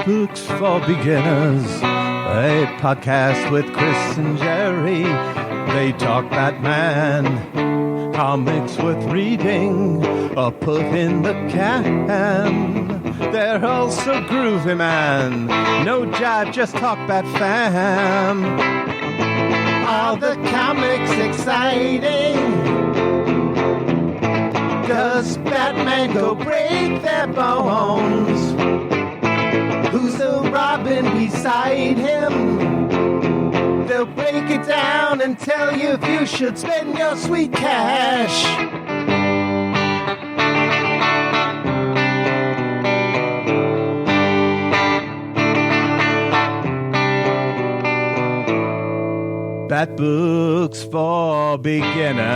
Books for Beginners, a podcast with Chris and Gerry. They talk Batman, comics worth reading, or put in the can. They're also groovy, man. No jive, just talk Bat fam. Are the comics exciting? Does Batman go break their bones? Who's the Robin beside him? They'll break it down and tell you if you should spend your sweet cash. Bat Books for Beginners.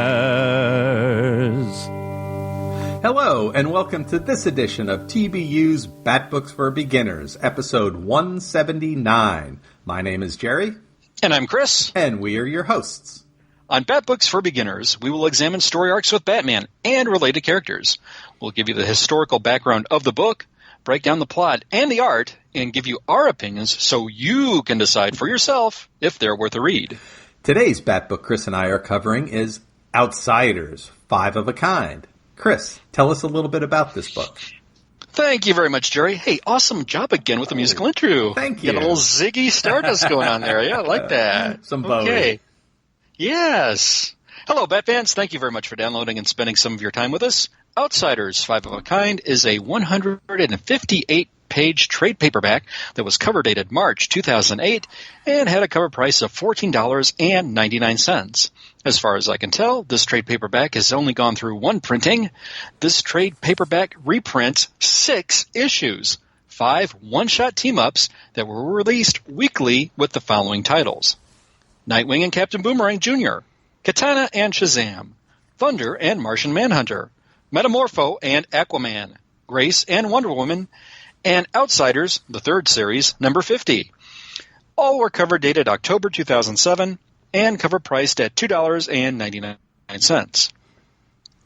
Hello, and welcome to this edition of TBU's Bat Books for Beginners, episode 179. My name is Gerry. And I'm Chris. And we are your hosts. On Bat Books for Beginners, we will examine story arcs with Batman and related characters. We'll give you the historical background of the book, break down the plot and the art, and give you our opinions so you can decide for yourself if they're worth a read. Today's Bat Book Chris and I are covering is Outsiders, 5 of a Kind. Chris, tell us a little bit about this book. Thank you very much, Gerry. Hey, awesome job again with the musical intro. Thank you. Got a little Ziggy Stardust going on there. Yeah, I like that. Some Bowie. Okay. Yes. Hello, Bat fans. Thank you very much for downloading and spending some of your time with us. Outsiders, 5 of a Kind is a 158-page trade paperback that was cover dated March 2008 and had a cover price of $14.99. As far as I can tell, this trade paperback has only gone through one printing. This trade paperback reprints 6 issues, 5 one-shot team-ups that were released weekly with the following titles: Nightwing and Captain Boomerang Jr., Katana and Shazam, Thunder and Martian Manhunter, Metamorpho and Aquaman, Grace and Wonder Woman, and Outsiders, the third series, number 50. All were cover dated October 2007 and cover priced at $2.99.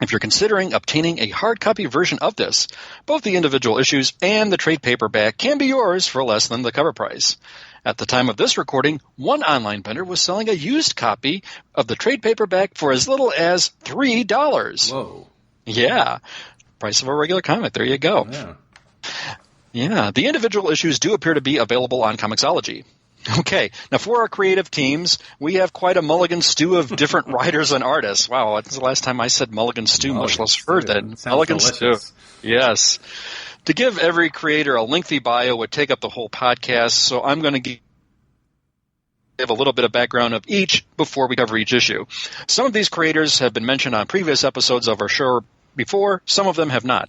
If you're considering obtaining a hard copy version of this, both the individual issues and the trade paperback can be yours for less than the cover price. At the time of this recording, one online vendor was selling a used copy of the trade paperback for as little as $3. Whoa. Yeah. Price of a regular comic. There you go. Yeah. The individual issues do appear to be available on Comixology. Okay. Now, for our creative teams, we have quite a mulligan stew of different writers and artists. Wow. That's the last time I said mulligan stew, much less heard that. Mulligan stew. Yes. To give every creator a lengthy bio would take up the whole podcast, so I'm going to give a little bit of background of each before we cover each issue. Some of these creators have been mentioned on previous episodes of our show before. Some of them have not.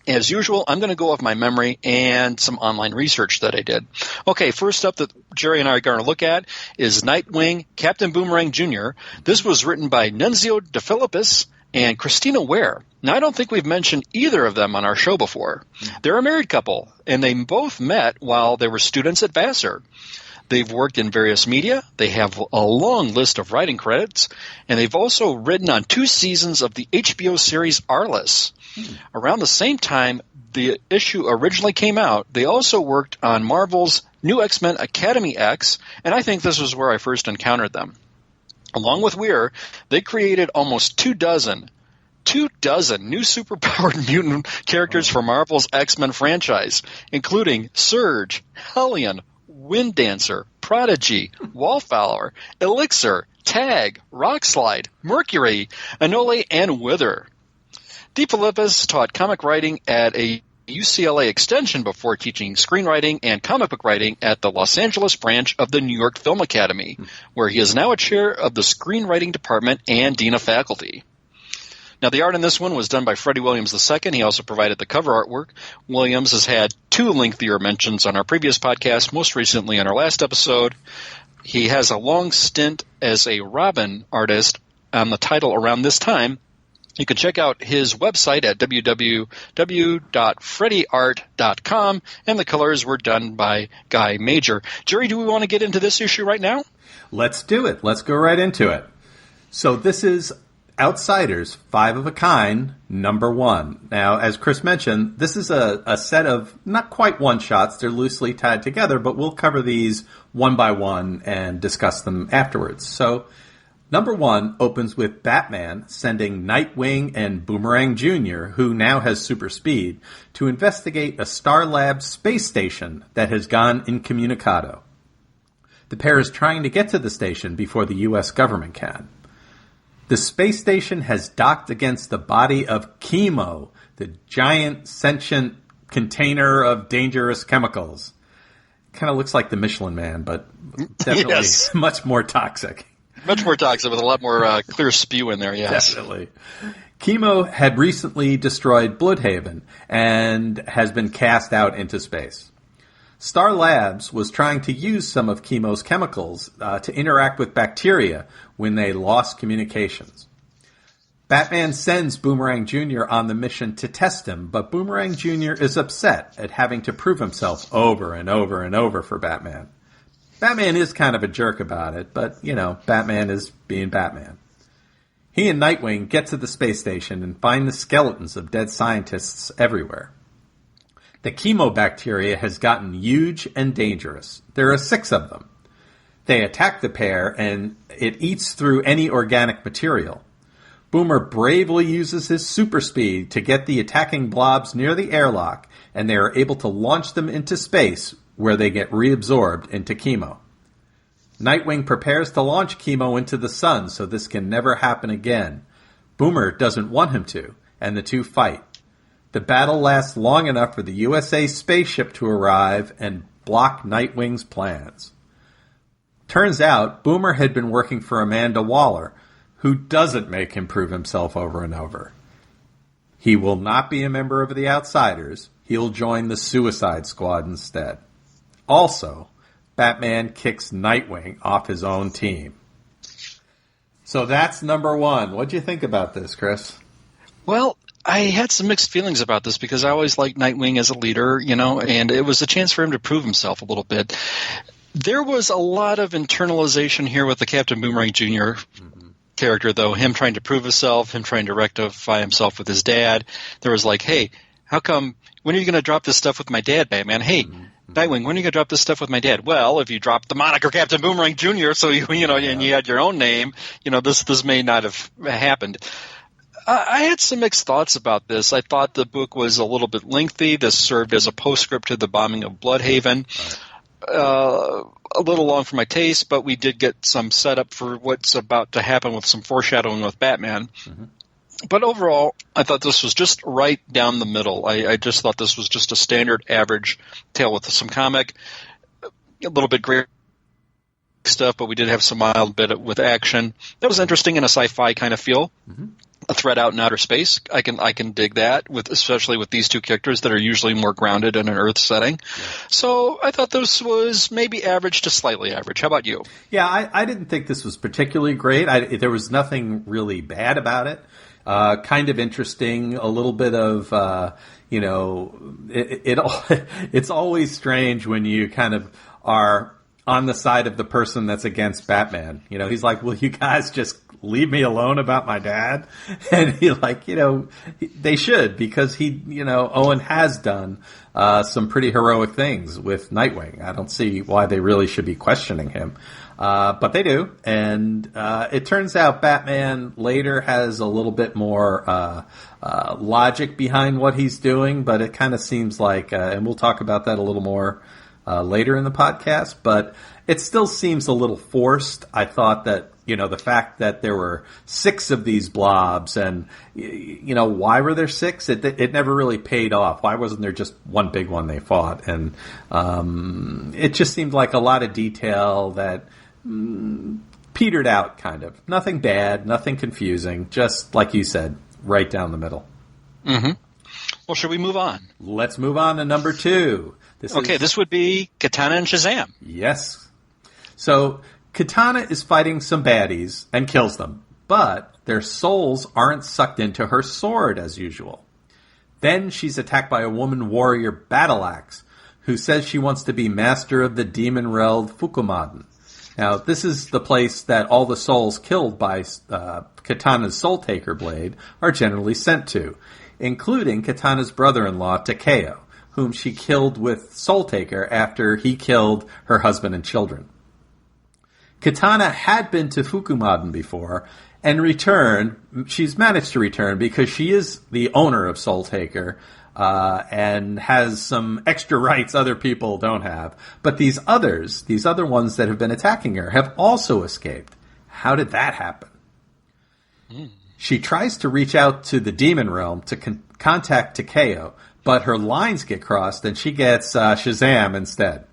As usual, I'm going to go off my memory and some online research that I did. Okay, first up that Gerry and I are going to look at is Nightwing, Captain Boomerang Jr. This was written by Nunzio De Filippis and Christina Ware. Now, I don't think we've mentioned either of them on our show before. They're a married couple, and they both met while they were students at Vassar. They've worked in various media. They have a long list of writing credits, and they've also written on 2 seasons of the HBO series Arliss. Around the same time the issue originally came out, they also worked on Marvel's New X-Men Academy X, and I think this was where I first encountered them. Along with Weir, they created almost 24 new superpowered mutant characters for Marvel's X-Men franchise, including Surge, Hellion, Wind Dancer, Prodigy, Wallflower, Elixir, Tag, Rockslide, Mercury, Anole, and Wither. De Filippis taught comic writing at a UCLA extension before teaching screenwriting and comic book writing at the Los Angeles branch of the New York Film Academy, where he is now a chair of the screenwriting department and dean of faculty. Now, the art in this one was done by Freddie Williams II. He also provided the cover artwork. Williams has had 2 lengthier mentions on our previous podcast, most recently on our last episode. He has a long stint as a Robin artist on the title around this time. You can check out his website at www.freddieart.com, and the colors were done by Guy Major. Gerry, do we want to get into this issue right now? Let's do it. Let's go right into it. So this is Outsiders, 5 of a Kind, number 1. Now, as Chris mentioned, this is a set of not quite one-shots. They're loosely tied together, but we'll cover these one by one and discuss them afterwards. So, number 1 opens with Batman sending Nightwing and Boomerang Jr., who now has super speed, to investigate a Star Labs space station that has gone incommunicado. The pair is trying to get to the station before the U.S. government can. The space station has docked against the body of Chemo, the giant sentient container of dangerous chemicals. Kind of looks like the Michelin Man, but definitely much more toxic. Much more toxic with a lot more clear spew in there, yes. Definitely. Chemo had recently destroyed Bloodhaven and has been cast out into space. Star Labs was trying to use some of Chemo's chemicals to interact with bacteria when they lost communications. Batman sends Boomerang Jr. on the mission to test him, but Boomerang Jr. is upset at having to prove himself over and over and over for Batman. Batman is kind of a jerk about it, but, you know, Batman is being Batman. He and Nightwing get to the space station and find the skeletons of dead scientists everywhere. The chemobacteria has gotten huge and dangerous. There are 6 of them. They attack the pair, and it eats through any organic material. Boomer bravely uses his super speed to get the attacking blobs near the airlock, and they are able to launch them into space, where they get reabsorbed into Chemo. Nightwing prepares to launch Chemo into the sun, so this can never happen again. Boomer doesn't want him to, and the two fight. The battle lasts long enough for the USA spaceship to arrive and block Nightwing's plans. Turns out, Boomer had been working for Amanda Waller, who doesn't make him prove himself over and over. He will not be a member of the Outsiders. He'll join the Suicide Squad instead. Also, Batman kicks Nightwing off his own team. So that's number 1. What'd you think about this, Chris? Well, I had some mixed feelings about this because I always liked Nightwing as a leader, you know, and it was a chance for him to prove himself a little bit. There was a lot of internalization here with the Captain Boomerang Jr. character, though, him trying to prove himself, him trying to rectify himself with his dad. There was like, hey, how come, when are you going to drop this stuff with my dad, Batman? Hey, Nightwing, when are you going to drop this stuff with my dad? Well, if you drop the moniker Captain Boomerang Jr., so you know, and you had your own name, you know, this may not have happened. I had some mixed thoughts about this. I thought the book was a little bit lengthy. This served as a postscript to the bombing of Bloodhaven. A little long for my taste, but we did get some setup for what's about to happen with some foreshadowing with Batman. But overall, I thought this was just right down the middle. I just thought this was just a standard average tale with some comic, a little bit great stuff, but we did have some mild bit with action. That was interesting in a sci-fi kind of feel. A threat out in outer space. I can dig that, especially with these two characters that are usually more grounded in an Earth setting. So I thought this was maybe average to slightly average. How about you? Yeah, I didn't think this was particularly great. There was nothing really bad about it. Kind of interesting, a little bit of, you know, it's always strange when you kind of are on the side of the person that's against Batman. You know, he's like, will you guys just leave me alone about my dad? And he's like, you know, they should, because he, you know, Owen has done some pretty heroic things with Nightwing. I don't see why they really should be questioning him. But they do. And it turns out Batman later has a little bit more logic behind what he's doing, but it kind of seems like, and we'll talk about that a little more later in the podcast, but it still seems a little forced. I thought that, you know, the fact that there were 6 of these blobs and, you know, why were there 6? It never really paid off. Why wasn't there just one big one they fought? And it just seemed like a lot of detail that petered out, kind of. Nothing bad, nothing confusing, just like you said, right down the middle. Well, should we move on? Let's move on to number 2. This would be Katana and Shazam. Yes. So Katana is fighting some baddies and kills them, but their souls aren't sucked into her sword as usual. Then she's attacked by a woman warrior battle axe who says she wants to be master of the demon realm Fukumaden. Now, this is the place that all the souls killed by Katana's Soul Taker blade are generally sent to, including Katana's brother-in-law, Takeo, whom she killed with Soul Taker after he killed her husband and children. Katana had been to Fukumaden before, and she's managed to return because she is the owner of Soul Taker, and has some extra rights other people don't have. But these other ones that have been attacking her, have also escaped. How did that happen? She tries to reach out to the demon realm to contact Takeo, but her lines get crossed and she gets Shazam instead.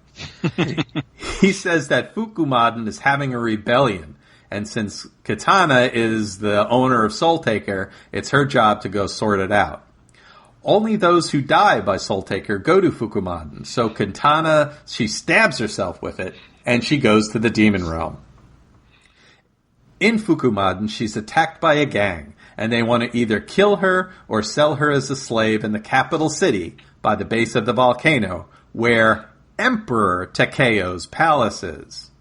He says that Fukumaden is having a rebellion, and since Katana is the owner of Soul Taker, it's her job to go sort it out. Only those who die by Soul Taker go to Fukumaden, so Katana, she stabs herself with it, and she goes to the demon realm. In Fukumaden, she's attacked by a gang, and they want to either kill her or sell her as a slave in the capital city by the base of the volcano, where Emperor Takeo's palace is.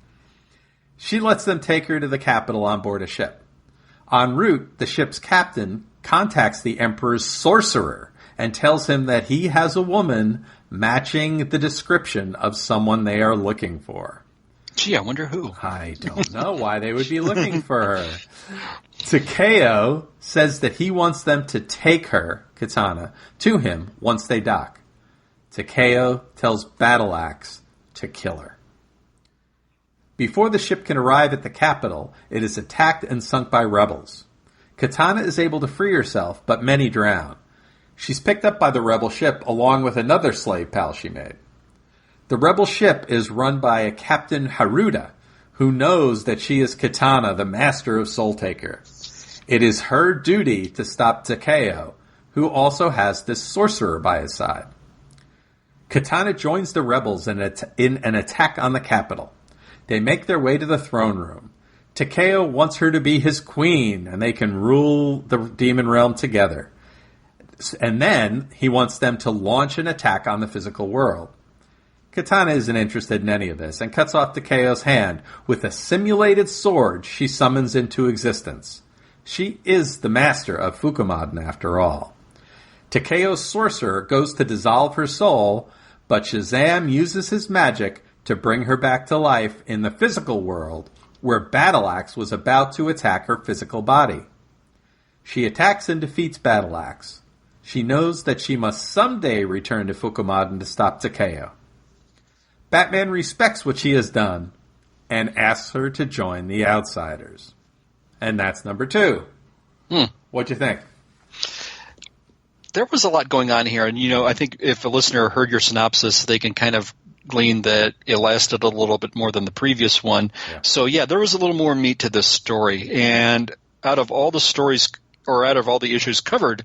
She lets them take her to the capital on board a ship. En route, the ship's captain contacts the Emperor's sorcerer and tells him that he has a woman matching the description of someone they are looking for. Gee, I wonder who. I don't know why they would be looking for her. Takeo says that he wants them to take her, Katana, to him once they dock. Takeo tells Battle Axe to kill her. Before the ship can arrive at the capital, it is attacked and sunk by rebels. Katana is able to free herself, but many drown. She's picked up by the rebel ship along with another slave pal she made. The rebel ship is run by a Captain Haruda, who knows that she is Katana, the master of Soul Taker. It is her duty to stop Takeo, who also has this sorcerer by his side. Katana joins the rebels in an attack on the capital. They make their way to the throne room. Takeo wants her to be his queen, and they can rule the demon realm together. And then he wants them to launch an attack on the physical world. Katana isn't interested in any of this, and cuts off Takeo's hand with a simulated sword she summons into existence. She is the master of Fukumaden, after all. Takeo's sorcerer goes to dissolve her soul, but Shazam uses his magic to bring her back to life in the physical world, where Battle Axe was about to attack her physical body. She attacks and defeats Battle Axe. She knows that she must someday return to Fukumaden to stop Takeo. Batman respects what she has done and asks her to join the Outsiders. And that's number 2. What'd you think? There was a lot going on here, and I think if a listener heard your synopsis, they can kind of glean that it lasted a little bit more than the previous one. Yeah. So yeah, there was a little more meat to this story, and out of all the stories, or out of all the issues covered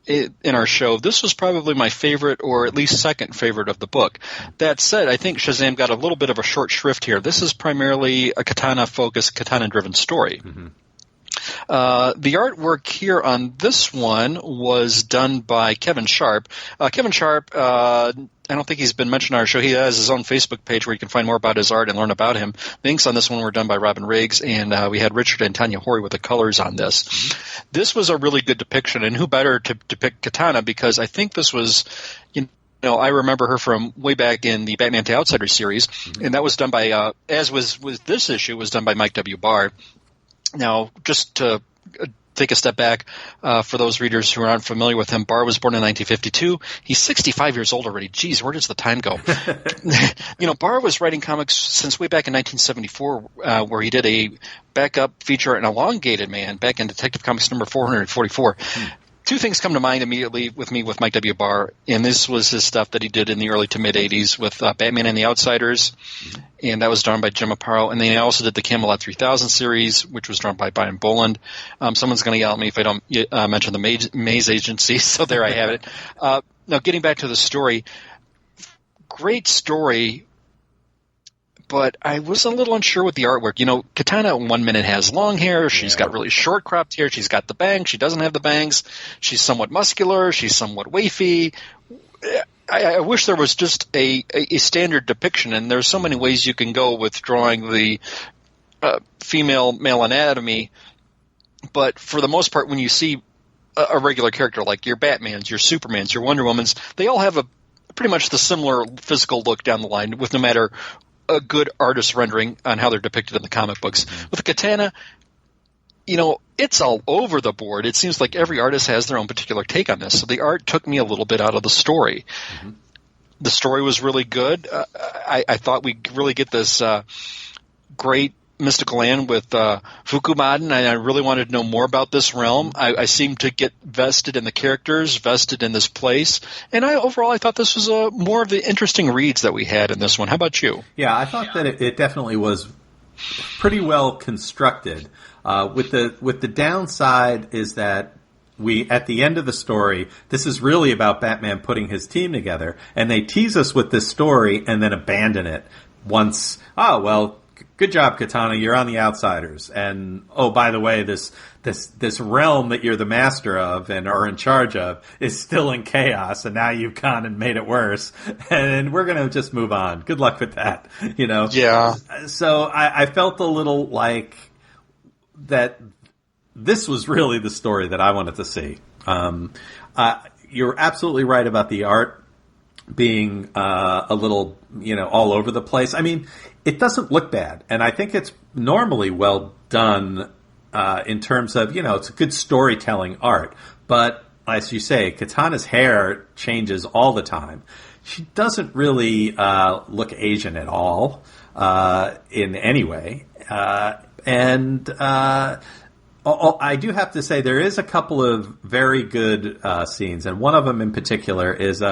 in our show, this was probably my favorite, or at least second favorite of the book. That said, I think Shazam got a little bit of a short shrift here. This is primarily a Katana-focused, Katana-driven story. Mm-hmm. The artwork here on this one was done by Kevin Sharp. Kevin Sharp, I don't think he's been mentioned on our show. He has his own Facebook page where you can find more about his art and learn about him. The inks on this one were done by Robin Riggs, and we had Richard and Tanya Horry with the colors on this. Mm-hmm. This was a really good depiction, and who better to depict Katana, because I think this was, I remember her from way back in the Batman to Outsiders series, mm-hmm. and that was done by, as was this issue, was done by Mike W. Barr. Now, just to take a step back, for those readers who aren't familiar with him, Barr was born in 1952. He's 65 years old already. Geez, where does the time go? Barr was writing comics since way back in 1974, where he did a backup feature, An Elongated Man, back in Detective Comics number 444. Two things come to mind immediately with me with Mike W. Barr, and this was his stuff that he did in the early to mid-'80s with Batman and the Outsiders, and that was drawn by Jim Aparo. And then he also did the Camelot 3000 series, which was drawn by Brian Boland. Someone's going to yell at me if I don't mention the Maze Agency, so there I have it. Now, getting back to the story, great story, but I was a little unsure with the artwork. Katana 1 minute has long hair. She's got really short cropped hair. She's got the bangs. She doesn't have the bangs. She's somewhat muscular. She's somewhat wafy. I wish there was just a standard depiction, and there's so many ways you can go with drawing the female-male anatomy, but for the most part, when you see a regular character like your Batmans, your Supermans, your Wonder Womans, they all have pretty much the similar physical look down the line, with no matter a good artist rendering on how they're depicted in the comic books. Mm-hmm. With the Katana, it's all over the board. It seems like every artist has their own particular take on this. So the art took me a little bit out of the story. Mm-hmm. The story was really good. I thought we'd really get this great mystical land with Fukumaden, and I really wanted to know more about this realm. I seemed to get vested in the characters, vested in this place, and overall I thought this was more of the interesting reads that we had in this one. How about you? Yeah, I thought that it definitely was pretty well constructed. With the downside is that we, at the end of the story, this is really about Batman putting his team together, and they tease us with this story and then abandon it once, good job, Katana, you're on the Outsiders. And, by the way, this realm that you're the master of and are in charge of is still in chaos, and now you've gone and made it worse. And we're going to just move on. Good luck with that, Yeah. So I felt a little like that this was really the story that I wanted to see. You're absolutely right about the art being a little, all over the place. I mean, it doesn't look bad, and I think it's normally well done in terms of, it's a good storytelling art. But as you say, Katana's hair changes all the time. She doesn't really look Asian at all in any way. And I do have to say there is a couple of very good scenes, and one of them in particular is,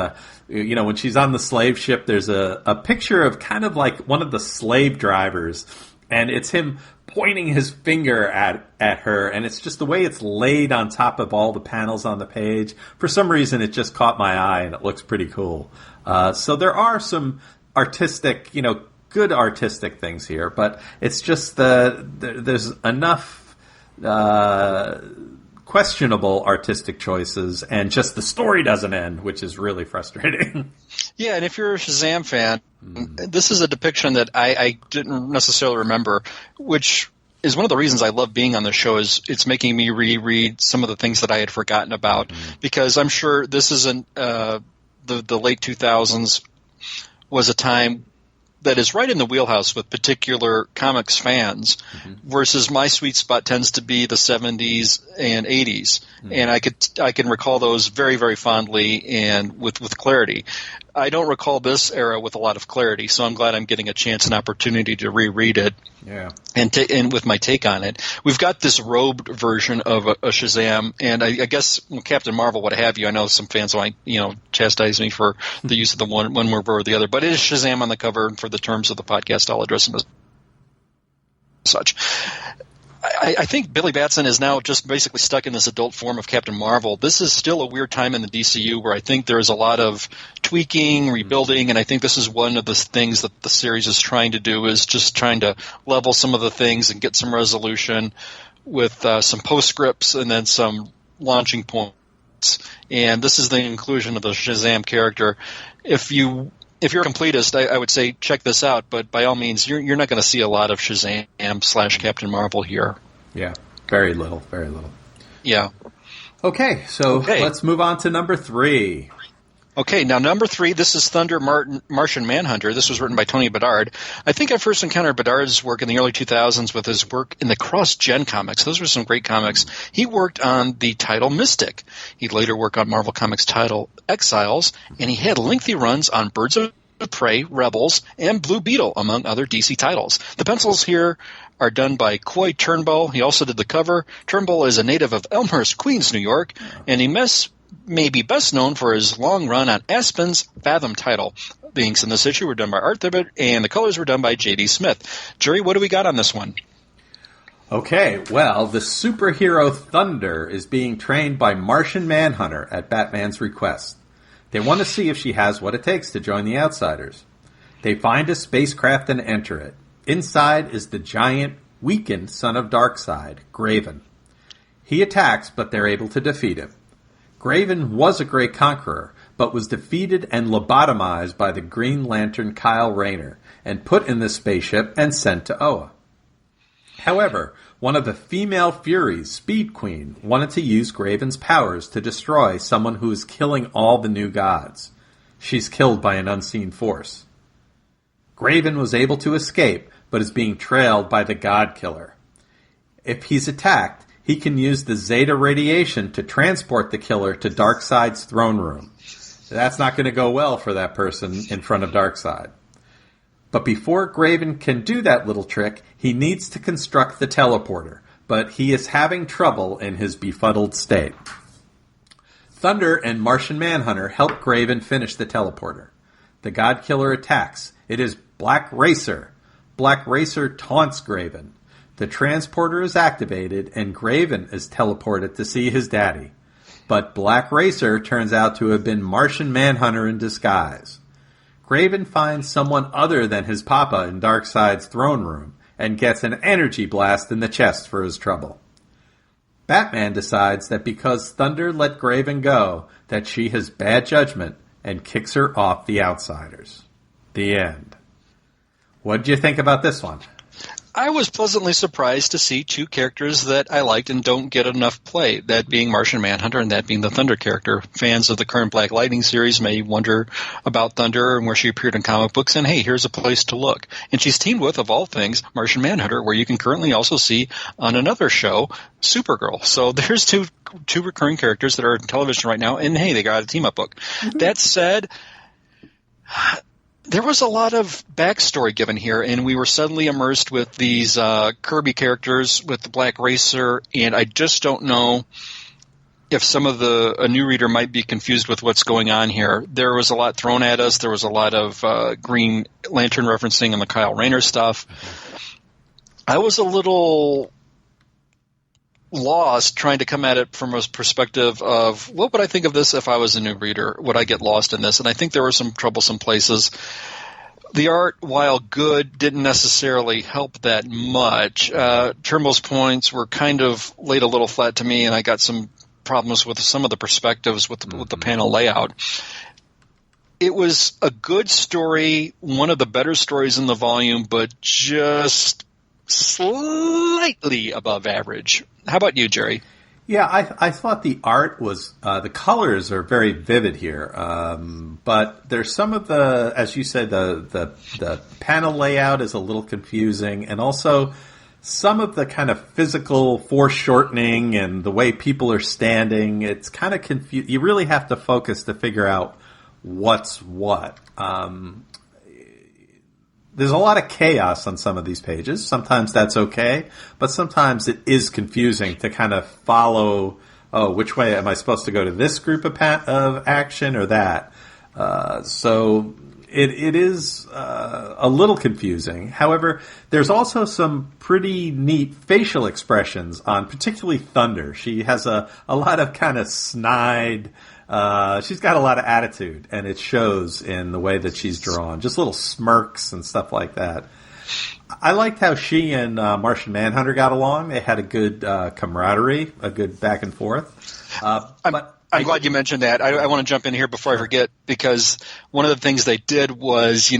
when she's on the slave ship, there's a picture of kind of like one of the slave drivers, and it's him pointing his finger at her, and it's just the way it's laid on top of all the panels on the page. For some reason, it just caught my eye, and it looks pretty cool. So there are some artistic, good artistic things here, but it's just there's enough questionable artistic choices, and just the story doesn't end, which is really frustrating. Yeah, and if you're a Shazam fan, this is a depiction that I didn't necessarily remember, which is one of the reasons I love being on the show. Is it's making me reread some of the things that I had forgotten about, because I'm sure this isn't the late 2000s was a time that is right in the wheelhouse with particular comics fans, versus my sweet spot tends to be the 70s and 80s. And I can recall those very, very fondly and with clarity. I don't recall this era with a lot of clarity, so I'm glad I'm getting a chance and opportunity to reread it. Yeah. And with my take on it. We've got this robed version of a Shazam, and I guess Captain Marvel, what have you. I know some fans might, chastise me for the use of the one word or the other, but it is Shazam on the cover, and for the terms of the podcast, I'll address him as such. I think Billy Batson is now just basically stuck in this adult form of Captain Marvel. This is still a weird time in the DCU where I think there is a lot of tweaking, rebuilding, and I think this is one of the things that the series is trying to do, is just trying to level some of the things and get some resolution with some postscripts and then some launching points. And this is the inclusion of the Shazam character. If you're a completist, I would say check this out, but by all means, you're not going to see a lot of Shazam / Captain Marvel here. Yeah, very little, very little. Yeah. Okay, so let's move on to number 3. Okay, now number 3, this is Thunder Martian Manhunter. This was written by Tony Bedard. I think I first encountered Bedard's work in the early 2000s with his work in the Cross-Gen comics. Those were some great comics. He worked on the title Mystic. He later worked on Marvel Comics title Exiles, and he had lengthy runs on Birds of Prey, Rebels, and Blue Beetle, among other DC titles. The pencils here are done by Coy Turnbull. He also did the cover. Turnbull is a native of Elmhurst, Queens, New York, and he may be best known for his long run on Aspen's Fathom title. The inks in this issue were done by Art Thibbett, and the colors were done by J.D. Smith. Jerry, what do we got on this one? Okay, well, the superhero Thunder is being trained by Martian Manhunter at Batman's request. They want to see if she has what it takes to join the Outsiders. They find a spacecraft and enter it. Inside is the giant, weakened son of Darkseid, Graven. He attacks, but they're able to defeat him. Graven was a great conqueror, but was defeated and lobotomized by the Green Lantern Kyle Rayner and put in the spaceship and sent to Oa. However, one of the female Furies, Speed Queen, wanted to use Graven's powers to destroy someone who is killing all the new gods. She's killed by an unseen force. Graven was able to escape, but is being trailed by the God Killer. If he's attacked, he can use the Zeta radiation to transport the killer to Darkseid's throne room. That's not going to go well for that person in front of Darkseid. But before Graven can do that little trick, he needs to construct the teleporter, but he is having trouble in his befuddled state. Thunder and Martian Manhunter help Graven finish the teleporter. The God Killer attacks. It is Black Racer. Black Racer taunts Graven. The transporter is activated, and Graven is teleported to see his daddy. But Black Racer turns out to have been Martian Manhunter in disguise. Graven finds someone other than his papa in Darkseid's throne room and gets an energy blast in the chest for his trouble. Batman decides that because Thunder let Graven go, that she has bad judgment and kicks her off the Outsiders. The end. What did you think about this one? I was pleasantly surprised to see two characters that I liked and don't get enough play, that being Martian Manhunter and that being the Thunder character. Fans of the current Black Lightning series may wonder about Thunder and where she appeared in comic books, and hey, here's a place to look. And she's teamed with, of all things, Martian Manhunter, where you can currently also see on another show, Supergirl. So there's two recurring characters that are in television right now, and hey, they got a team-up book. Mm-hmm. That said, there was a lot of backstory given here, and we were suddenly immersed with these Kirby characters with the Black Racer, and I just don't know if a new reader might be confused with what's going on here. There was a lot thrown at us. There was a lot of Green Lantern referencing and the Kyle Rayner stuff. I was a little lost trying to come at it from a perspective of what would I think of this if I was a new reader? Would I get lost in this? And I think there were some troublesome places. The art, while good, didn't necessarily help that much. Turnbull's points were kind of laid a little flat to me, and I got some problems with some of the perspectives with the panel layout. It was a good story, one of the better stories in the volume, but just slightly above average. How about you, Gerry? Yeah, I thought the art was, the colors are very vivid here, but there's some of the, as you said, the panel layout is a little confusing, and also some of the kind of physical foreshortening and the way people are standing, it's kind of confusing. You really have to focus to figure out what's what. There's a lot of chaos on some of these pages. Sometimes that's okay, but sometimes it is confusing to kind of follow, which way am I supposed to go to this group of action or that? So it is a little confusing. However, there's also some pretty neat facial expressions on particularly Thunder. She has a lot of kind of snide, she's got a lot of attitude, and it shows in the way that she's drawn. Just little smirks and stuff like that. I liked how she and Martian Manhunter got along. They had a good camaraderie, a good back and forth. I'm glad you mentioned that. I want to jump in here before I forget, because one of the things they did was,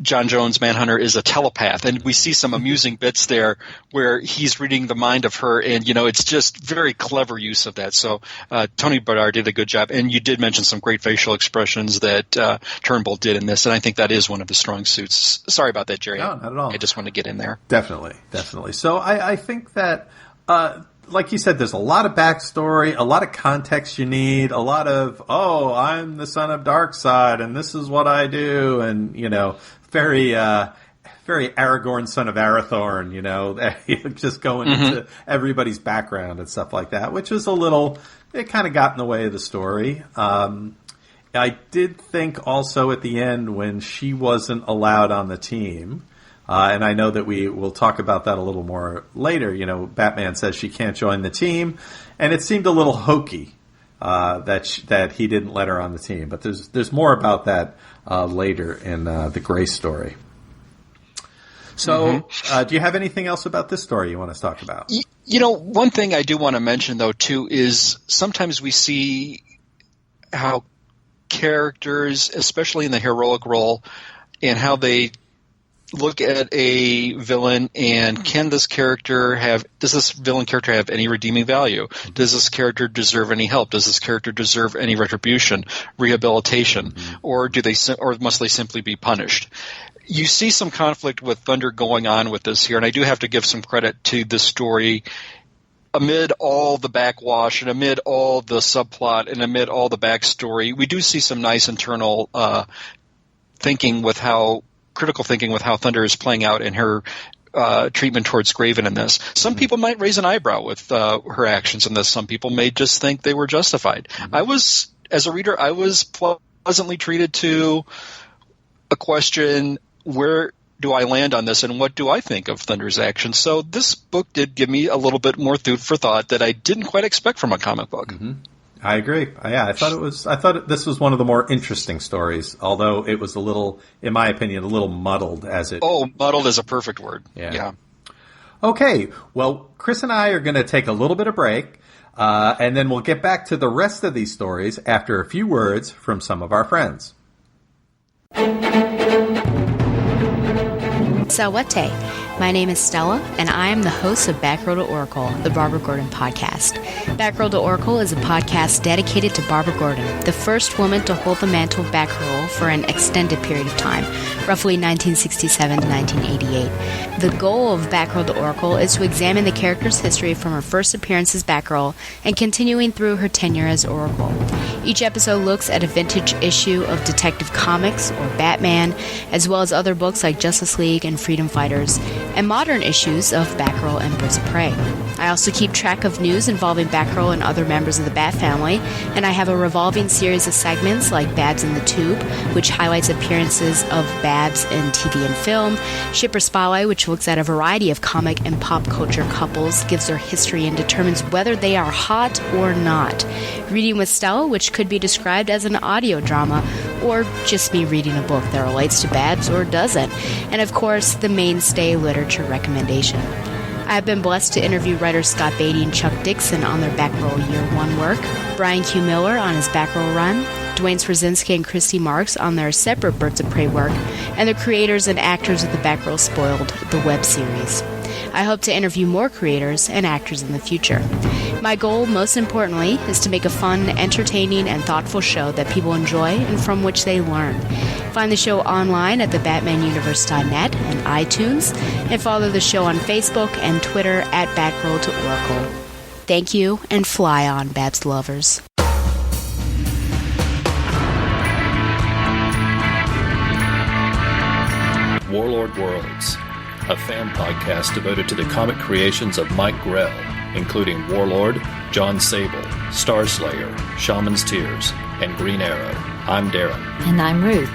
John Jones, Manhunter, is a telepath, and we see some amusing bits there where he's reading the mind of her, and, it's just very clever use of that. So Tony Bedard did a good job, and you did mention some great facial expressions that Turnbull did in this, and I think that is one of the strong suits. Sorry about that, Gerry. No, not at all. I just want to get in there. Definitely. So I think that like you said, there's a lot of backstory, a lot of context you need, a lot of, I'm the son of Darkseid, and this is what I do, and, very Aragorn, son of Arathorn, just going into everybody's background and stuff like that, which is it kind of got in the way of the story. I did think also at the end when she wasn't allowed on the team, and I know that we will talk about that a little more later. Batman says she can't join the team, and it seemed a little hokey that he didn't let her on the team. But there's more about that later in the Grace story. So, do you have anything else about this story you want to talk about? One thing I do want to mention, though, too, is sometimes we see how characters, especially in the heroic role, and how they look at a villain and does this villain character have any redeeming value? Does this character deserve any help? Does this character deserve any retribution, rehabilitation, or must they simply be punished? You see some conflict with Thunder going on with this here, and I do have to give some credit to this story. Amid all the backwash and amid all the subplot and amid all the backstory, we do see some nice internal critical thinking with how Thunder is playing out in her treatment towards Graven in this. Some people might raise an eyebrow with her actions in this. Some people may just think they were justified. As a reader, I was pleasantly treated to a question, where do I land on this, and what do I think of Thunder's actions? So this book did give me a little bit more food for thought that I didn't quite expect from a comic book. I agree. Yeah, I thought this was one of the more interesting stories, although it was a little, in my opinion, a little muddled as it. Oh, muddled is a perfect word. Yeah. Okay. Well, Chris and I are going to take a little bit of break, and then we'll get back to the rest of these stories after a few words from some of our friends. Sawate. My name is Stella, and I am the host of Batgirl to Oracle, the Barbara Gordon podcast. Batgirl to Oracle is a podcast dedicated to Barbara Gordon, the first woman to hold the mantle of Batgirl for an extended period of time, roughly 1967 to 1988. The goal of Batgirl to Oracle is to examine the character's history from her first appearance as Batgirl and continuing through her tenure as Oracle. Each episode looks at a vintage issue of Detective Comics or Batman, as well as other books like Justice League and Freedom Fighters, and modern issues of Batgirl and Birds of Prey. I also keep track of news involving Batgirl and other members of the Bat family, and I have a revolving series of segments like Babs in the Tube, which highlights appearances of Babs in TV and film, Shipper Spotlight, which looks at a variety of comic and pop culture couples, gives their history, and determines whether they are hot or not, Reading with Stella, which could be described as an audio drama, or just me reading a book that relates to Babs or doesn't, and of course, the mainstay literature recommendation. I have been blessed to interview writers Scott Beatty and Chuck Dixon on their Batgirl Year 1 work, Brian Q. Miller on his Batgirl run, Dwayne Swarzynski and Christy Marks on their separate Birds of Prey work, and the creators and actors of the Batgirl Spoiled, the web series. I hope to interview more creators and actors in the future. My goal, most importantly, is to make a fun, entertaining, and thoughtful show that people enjoy and from which they learn. Find the show online at thebatmanuniverse.net and iTunes, and follow the show on Facebook and Twitter at Batgirl to Oracle. Thank you, and fly on, Babs lovers. Warlord Worlds, a fan podcast devoted to the comic creations of Mike Grell, including Warlord, John Sable, Starslayer, Shaman's Tears, and Green Arrow. I'm Darren. And I'm Ruth.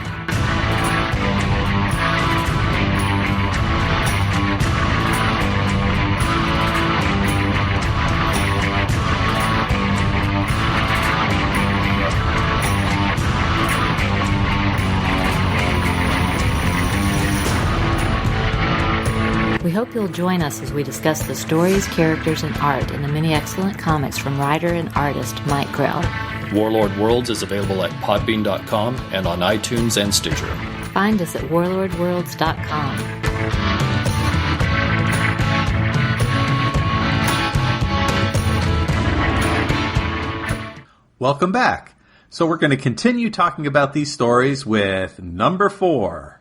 We hope you'll join us as we discuss the stories, characters, and art in the many excellent comics from writer and artist Mike Grell. Warlord Worlds is available at podbean.com and on iTunes and Stitcher. Find us at warlordworlds.com. Welcome back. So we're going to continue talking about these stories with number 4,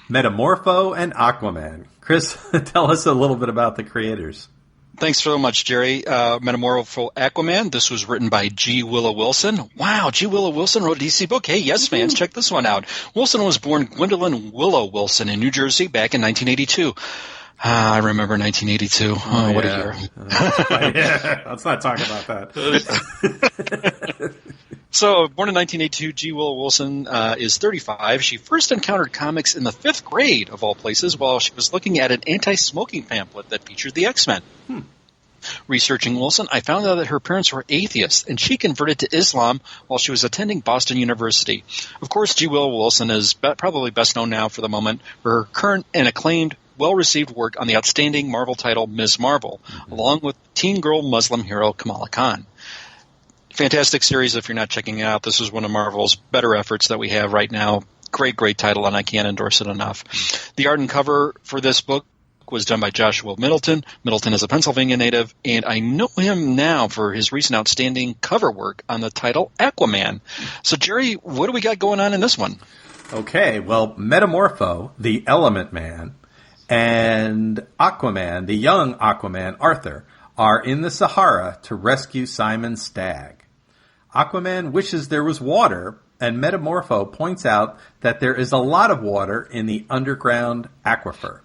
Metamorpho and Aquaman. Chris, tell us a little bit about the creators. Thanks so much, Jerry. Metamorpho Aquaman. This was written by G. Willow Wilson. Wow, G. Willow Wilson wrote a DC book. Hey, yes, fans, check this one out. Wilson was born Gwendolyn Willow Wilson in New Jersey back in 1982. I remember 1982. Oh, what a year. Yeah, let's not talk about that. So, born in 1982, G. Willow Wilson is 35. She first encountered comics in the 5th grade, of all places, while she was looking at an anti-smoking pamphlet that featured the X-Men. Researching Wilson, I found out that her parents were atheists, and she converted to Islam while she was attending Boston University. Of course, G. Willow Wilson is probably best known now for the moment for her current and acclaimed, well-received work on the outstanding Marvel title Ms. Marvel, along with teen girl Muslim hero Kamala Khan. Fantastic series if you're not checking it out. This is one of Marvel's better efforts that we have right now. Great title, and I can't endorse it enough. The art and cover for this book was done by Joshua Middleton. Middleton is a Pennsylvania native, and I know him now for his recent outstanding cover work on the title Aquaman. So, Gerry, what do we got going on in this one? Okay, well, Metamorpho, the Element Man, and Aquaman, the young Aquaman, Arthur, are in the Sahara to rescue Simon Stagg. Aquaman wishes there was water, and Metamorpho points out that there is a lot of water in the underground aquifer.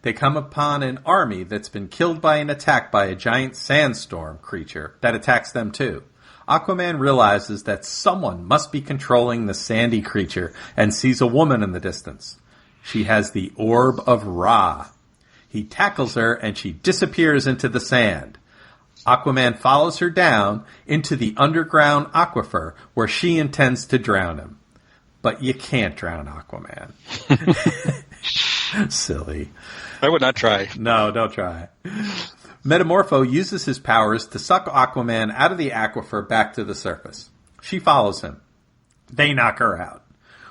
They come upon an army that's been killed by an attack by a giant sandstorm creature that attacks them too. Aquaman realizes that someone must be controlling the sandy creature and sees a woman in the distance. She has the Orb of Ra. He tackles her and she disappears into the sand. Aquaman follows her down into the underground aquifer where she intends to drown him. But you can't drown Aquaman. Silly. I would not try. No, don't try. Metamorpho uses his powers to suck Aquaman out of the aquifer back to the surface. She follows him. They knock her out.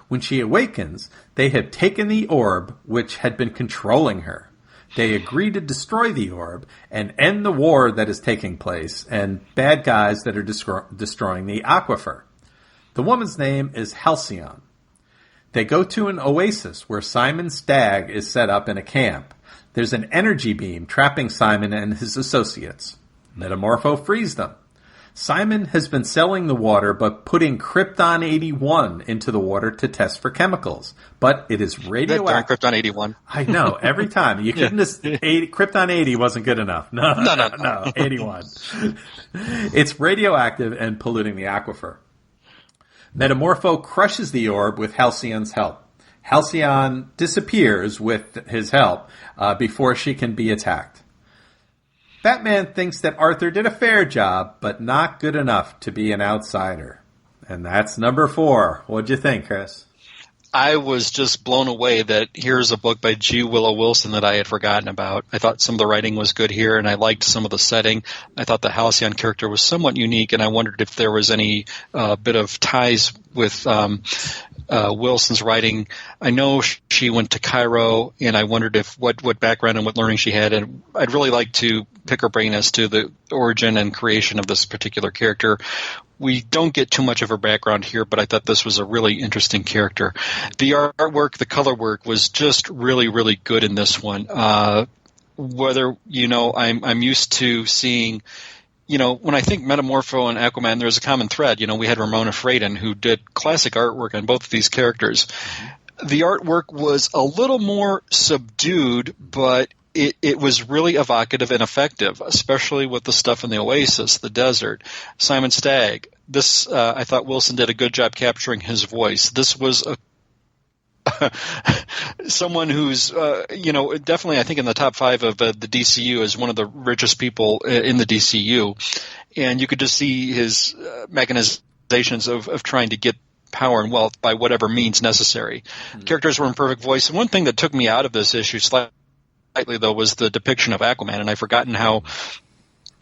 When she awakens, they have taken the orb which had been controlling her. They agree to destroy the orb and end the war that is taking place and bad guys that are destroying the aquifer. The woman's name is Halcyon. They go to an oasis where Simon Stagg is set up in a camp. There's an energy beam trapping Simon and his associates. Metamorpho frees them. Simon has been selling the water but putting Krypton 81 into the water to test for chemicals. But it is radioactive. Krypton 81. I know, every time. You couldn't just... Krypton 80 wasn't good enough. No, 81. It's radioactive and polluting the aquifer. Metamorpho crushes the orb with Halcyon's help. Halcyon disappears with his help before she can be attacked. Batman thinks that Arthur did a fair job, but not good enough to be an outsider. And that's number 4. What'd you think, Chris? I was just blown away that here's a book by G. Willow Wilson that I had forgotten about. I thought some of the writing was good here, and I liked some of the setting. I thought the Halcyon character was somewhat unique, and I wondered if there was any bit of ties with Wilson's writing. I know she went to Cairo, and I wondered if what background and what learning she had, and I'd really like to pick her brain as to the origin and creation of this particular character. We don't get too much of her background here, but I thought this was a really interesting character. The artwork, the color work was just really, really good in this one. Whether, I'm used to seeing, when I think Metamorpho and Aquaman, there's a common thread. We had Ramona Fradon who did classic artwork on both of these characters. The artwork was a little more subdued, but it was really evocative and effective, especially with the stuff in the oasis, the desert. Simon Stagg. This, I thought Wilson did a good job capturing his voice. This was someone who's, definitely I think in the top 5 of the DCU is one of the richest people in the DCU. And you could just see his mechanizations of trying to get power and wealth by whatever means necessary. Mm-hmm. Characters were in perfect voice. And one thing that took me out of this issue slightly, though, was the depiction of Aquaman, and I've forgotten how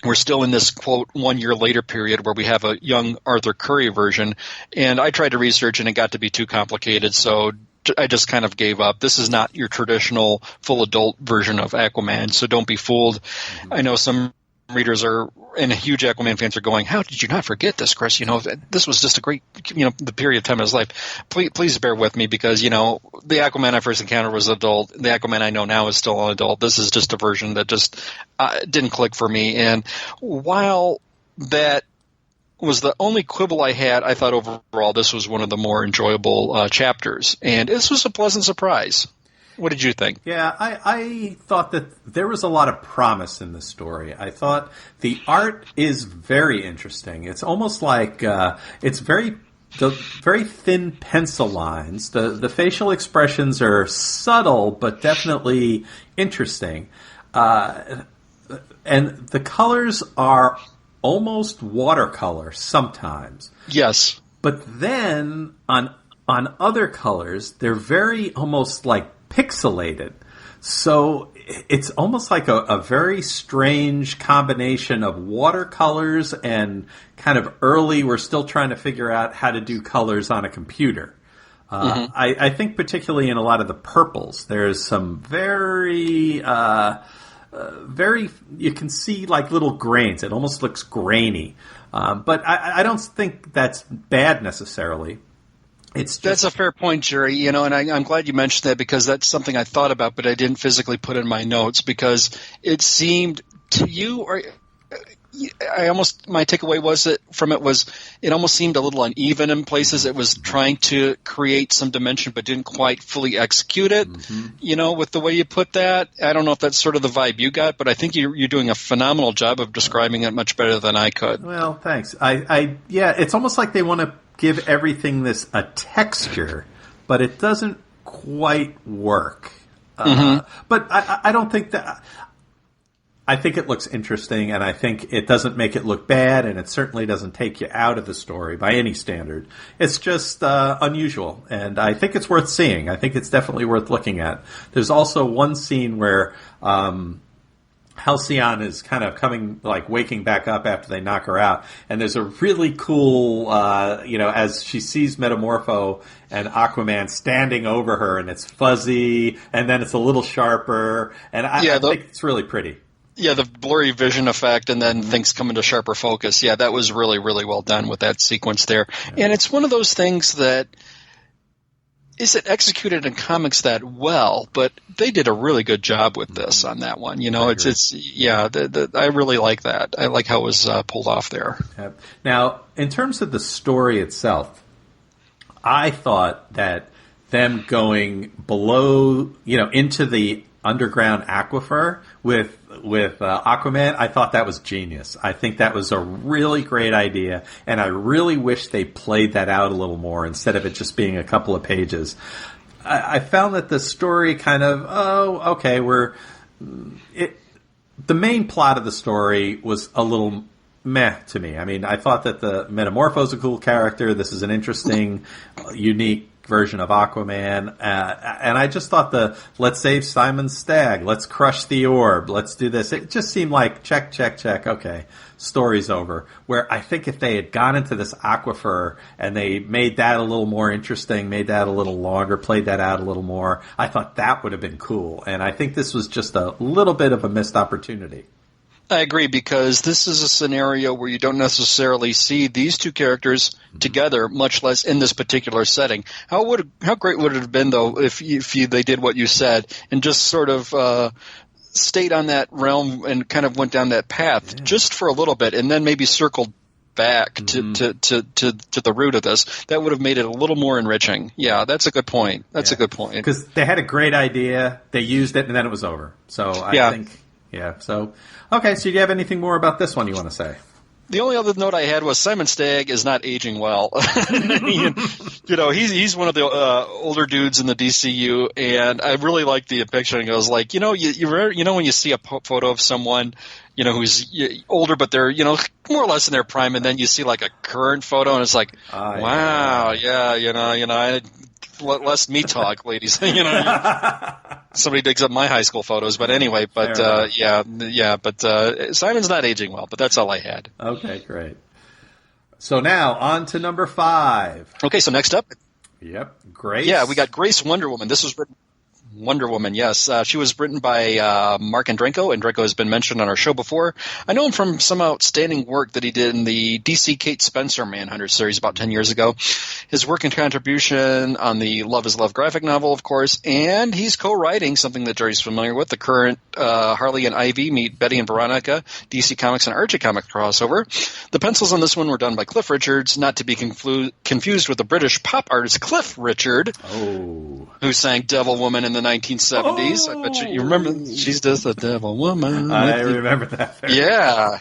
we're still in this, quote, 1 year later period where we have a young Arthur Curry version, and I tried to research and it got to be too complicated, so I just kind of gave up. This is not your traditional full adult version of Aquaman, so don't be fooled. Mm-hmm. I know some readers and huge Aquaman fans are going, how did you not forget this, Chris? This was just a great, the period of time in his life. Please bear with me because, the Aquaman I first encountered was adult. The Aquaman I know now is still an adult. This is just a version that just didn't click for me. And while that was the only quibble I had, I thought overall this was one of the more enjoyable chapters. And this was a pleasant surprise. What did you think? Yeah, I thought that there was a lot of promise in this story. I thought the art is very interesting. It's almost like it's very thin pencil lines. The facial expressions are subtle but definitely interesting. And the colors are almost watercolor sometimes. Yes. But then on other colors, they're very almost like pixelated. So it's almost like a very strange combination of watercolors and kind of early, we're still trying to figure out how to do colors on a computer. I think particularly in a lot of the purples, there's some very, you can see like little grains. It almost looks grainy. But I don't think that's bad necessarily. That's a fair point, Gerry. And I'm glad you mentioned that, because that's something I thought about, but I didn't physically put in my notes, because it seemed to you, or my takeaway was it almost seemed a little uneven in places. It was trying to create some dimension, but didn't quite fully execute it. With the way you put that, I don't know if that's sort of the vibe you got, but I think you're doing a phenomenal job of describing it much better than I could. Well, thanks. Yeah, it's almost like they want to give everything a texture, but it doesn't quite work. But I don't think that. I think it looks interesting, and I think it doesn't make it look bad, and it certainly doesn't take you out of the story by any standard. It's just unusual, and I think it's worth seeing. I think it's definitely worth looking at. There's also one scene where Halcyon is kind of waking back up after they knock her out, and there's a really cool, as she sees Metamorpho and Aquaman standing over her, and it's fuzzy, and then it's a little sharper, and I think it's really pretty. Yeah, the blurry vision effect, and then things come into sharper focus. Yeah, that was really, really well done with that sequence there. Yeah. And it's one of those things that isn't executed in comics that well, but they did a really good job with this on that one. I really like that. I like how it was pulled off there. Yep. Now, in terms of the story itself, I thought that them going below, into the underground aquifer with Aquaman, I thought that was genius. I think that was a really great idea, and I really wish they played that out a little more instead of it just being a couple of pages. I found that the story kind of, the main plot of the story was a little meh to me. I mean, I thought that the Metamorpho is a cool character. This is an interesting, unique version of Aquaman, and I just thought let's save Simon's stag, let's crush the orb, let's do this. It just seemed like check, okay, story's over. Where I think if they had gone into this aquifer and they made that a little more interesting, made that a little longer, played that out a little more, I thought that would have been cool. And I think this was just a little bit of a missed opportunity. I agree, because this is a scenario where you don't necessarily see these two characters together, much less in this particular setting. How great would it have been, though, if they did what you said and just sort of stayed on that realm and kind of went down that path just for a little bit, and then maybe circled back to the root of this. That would have made it a little more enriching. Yeah, that's a good point. A good point. Because they had a great idea, they used it, and then it was over. So I think... Yeah, so, okay, so do you have anything more about this one you want to say? The only other note I had was Simon Stagg is not aging well. He's one of the older dudes in the DCU, and I really like the depiction. It goes like, when you see a photo of someone, who's older, but they're, more or less in their prime, and then you see like a current photo, and it's like, wow, less me talk, ladies. Somebody digs up my high school photos, but anyway. But Simon's not aging well. But that's all I had. Okay, great. So now on to number 5. Okay, so next up. Yep, Grace. Yeah, we got Grace Wonder Woman. This was written. Wonder Woman, yes. She was written by Mark Andrenko, and Andrenko has been mentioned on our show before. I know him from some outstanding work that he did in the DC Kate Spencer Manhunter series about 10 years ago. His work and contribution on the Love is Love graphic novel, of course, and he's co-writing something that Jerry's familiar with, the current Harley and Ivy meet Betty and Veronica, DC Comics and Archie Comics crossover. The pencils on this one were done by Cliff Richards, not to be confused with the British pop artist Cliff Richard, who sang Devil Woman in the 1970s. I bet you remember. She's just the Devil Woman. I remember that. Yeah.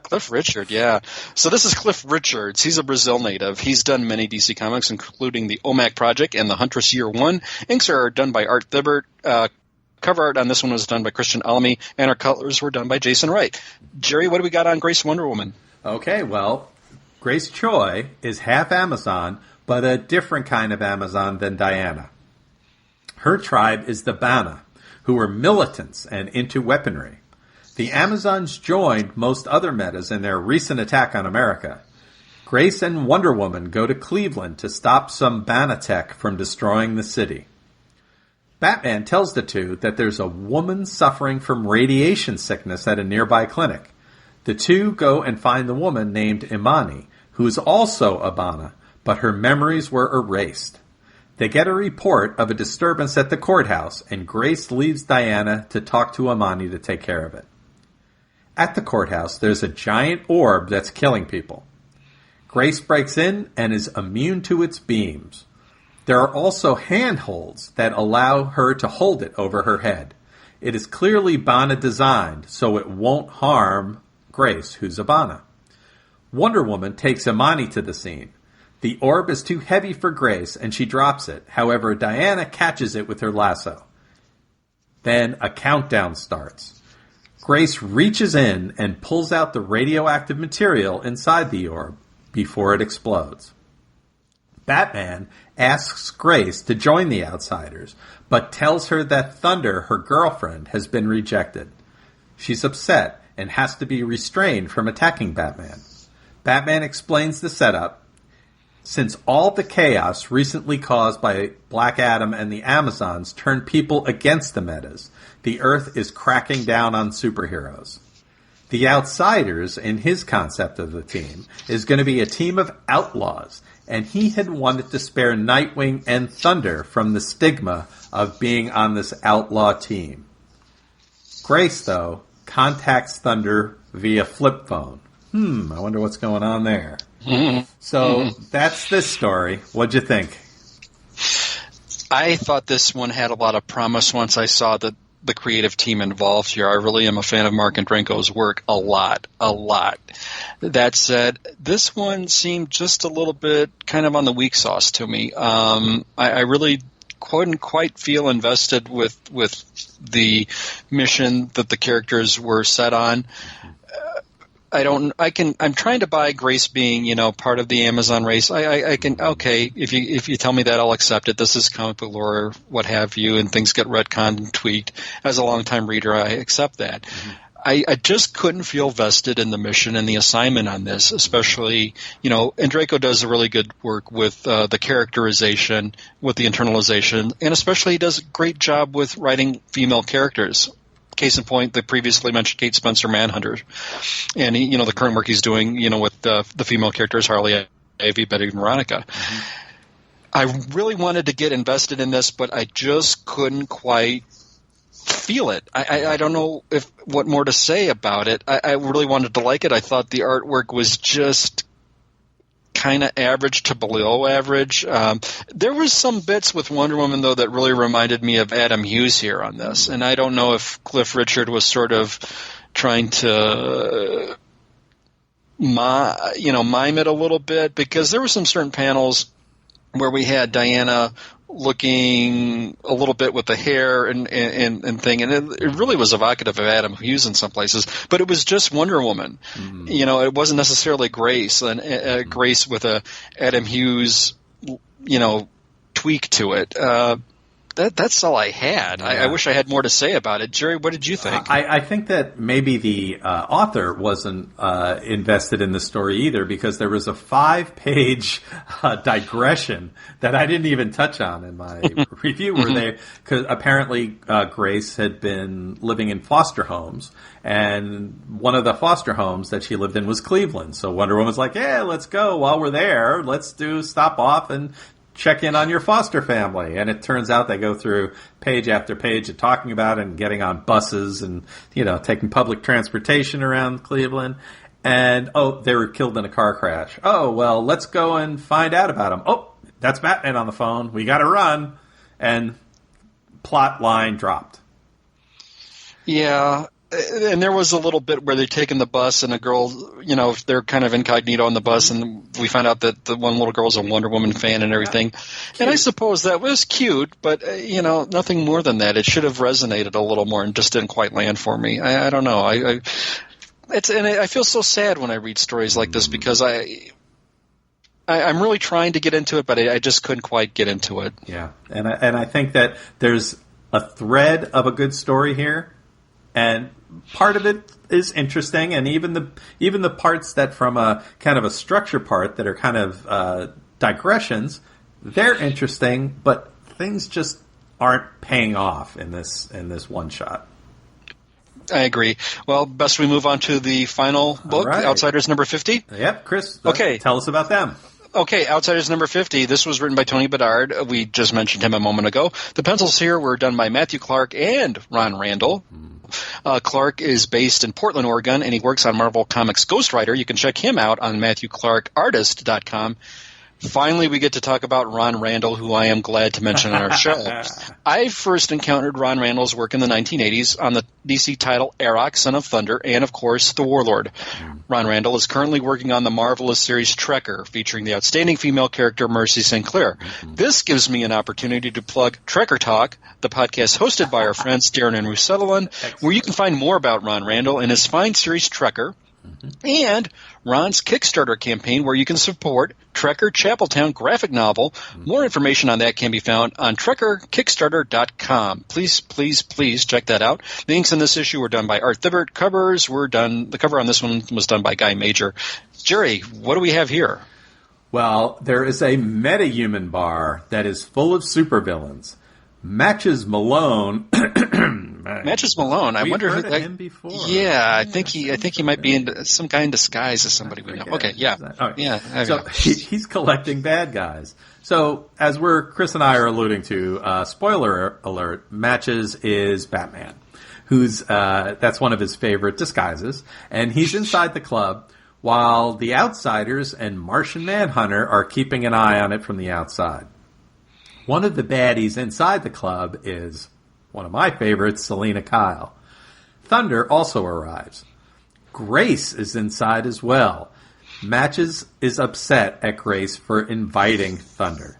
Cliff Richard, yeah. So this is Cliff Richards. He's a Brazil native. He's done many DC comics, including the OMAC Project and the Huntress Year One. Inks are done by Art Thibbert. Cover art on this one was done by Christian Almy, and our colors were done by Jason Wright. Jerry, what do we got on Grace Wonder Woman? Okay, well, Grace Choi is half Amazon, but a different kind of Amazon than Diana. Her tribe is the Bana, who were militants and into weaponry. The Amazons joined most other metas in their recent attack on America. Grace and Wonder Woman go to Cleveland to stop some Banatech from destroying the city. Batman tells the two that there's a woman suffering from radiation sickness at a nearby clinic. The two go and find the woman named Imani, who is also Abana, but her memories were erased. They get a report of a disturbance at the courthouse, and Grace leaves Diana to talk to Imani to take care of it. At the courthouse, there's a giant orb that's killing people. Grace breaks in and is immune to its beams. There are also handholds that allow her to hold it over her head. It is clearly Bana designed, so it won't harm Grace, who's Abana. Wonder Woman takes Imani to the scene. The orb is too heavy for Grace, and she drops it. However, Diana catches it with her lasso. Then a countdown starts. Grace reaches in and pulls out the radioactive material inside the orb before it explodes. Batman asks Grace to join the Outsiders, but tells her that Thunder, her girlfriend, has been rejected. She's upset and has to be restrained from attacking Batman. Batman explains the setup. Since all the chaos recently caused by Black Adam and the Amazons turned people against the metas, the Earth is cracking down on superheroes. The Outsiders, in his concept of the team, is going to be a team of outlaws, and he had wanted to spare Nightwing and Thunder from the stigma of being on this outlaw team. Grace, though, contacts Thunder via flip phone. I wonder what's going on there. So that's this story. What'd you think? I thought this one had a lot of promise once I saw the creative team involved here. I really am a fan of Mark Andrenko's work a lot. That said, this one seemed just a little bit kind of on the weak sauce to me. I really couldn't quite feel invested with the mission that the characters were set on. I'm trying to buy Grace being, part of the Amazon race. I can, okay, if you tell me that, I'll accept it. This is comic book lore, what have you, and things get retconned and tweaked. As a longtime reader, I accept that. Mm-hmm. I just couldn't feel vested in the mission and the assignment on this, especially, Andreyko does a really good work with the characterization, with the internalization, and especially he does a great job with writing female characters. Case in point, the previously mentioned Kate Spencer Manhunter, and he, the current work he's doing, with the female characters Harley, Ivy, Betty, and Veronica. Mm-hmm. I really wanted to get invested in this, but I just couldn't quite feel it. I don't know what more to say about it. I really wanted to like it. I thought the artwork was just kind of average to below average. There was some bits with Wonder Woman, though, that really reminded me of Adam Hughes here on this. And I don't know if Cliff Richard was sort of trying to mime it a little bit, because there were some certain panels where we had Diana looking a little bit with the hair and thing, and it really was evocative of Adam Hughes in some places, but it was just Wonder Woman. Mm-hmm. It wasn't necessarily Grace, and Grace with a Adam Hughes, tweak to it. That's all I had. Yeah. I wish I had more to say about it. Jerry, what did you think? I think that maybe the author wasn't invested in the story either, because there was a 5-page digression that I didn't even touch on in my review, where because apparently Grace had been living in foster homes, and one of the foster homes that she lived in was Cleveland. So Wonder Woman's like, yeah, let's go. While we're there, let's stop off and check in on your foster family. And it turns out they go through page after page of talking about it and getting on buses and, taking public transportation around Cleveland. And, they were killed in a car crash. Oh, well, let's go and find out about them. Oh, that's Batman on the phone. We got to run. And plot line dropped. Yeah. And there was a little bit where they're taking the bus, and a girl, they're kind of incognito on the bus, and we find out that the one little girl's a Wonder Woman fan and everything. And I suppose that was cute, but, nothing more than that. It should have resonated a little more and just didn't quite land for me. I don't know. I feel so sad when I read stories like this, because I'm really trying to get into it, but I just couldn't quite get into it. Yeah, and I think that there's a thread of a good story here, and part of it is interesting, and even the parts that from a kind of a structure part that are kind of digressions, they're interesting, but things just aren't paying off in this one shot. I agree. Well, best we move on to the final book, right. Outsiders number 50? Yep, Chris, okay. Tell us about them. Okay, Outsiders number 50. This was written by Tony Bedard. We just mentioned him a moment ago. The pencils here were done by Matthew Clark and Ron Randall. Clark is based in Portland, Oregon, and he works on Marvel Comics Ghost Rider. You can check him out on MatthewClarkArtist.com. Finally, we get to talk about Ron Randall, who I am glad to mention on our show. I first encountered Ron Randall's work in the 1980s on the DC title Arok, Son of Thunder, and, of course, The Warlord. Ron Randall is currently working on the marvelous series Trekker, featuring the outstanding female character Mercy St. Clair. This gives me an opportunity to plug Trekker Talk, the podcast hosted by our friends Darren and Ruth Sutherland, where you can find more about Ron Randall and his fine series Trekker, and Ron's Kickstarter campaign, where you can support Trekker Chapeltown graphic novel. More information on that can be found on TrekkerKickstarter.com. Please check that out. The inks in this issue were done by Art Thibbert. The cover on this one was done by Guy Major. Jerry, what do we have here? Well, there is a metahuman bar that is full of supervillains. Matches Malone. Matches Malone. I wonder who him before. Yeah, I think he might be in some guy in disguise as somebody we know. Okay, yeah, right. Yeah. So he's collecting bad guys. So as Chris and I are alluding to, spoiler alert: Matches is Batman, who's that's one of his favorite disguises, and he's inside the club while the Outsiders and Martian Manhunter are keeping an eye on it from the outside. One of the baddies inside the club is one of my favorites, Selena Kyle. Thunder also arrives. Grace is inside as well. Matches is upset at Grace for inviting Thunder.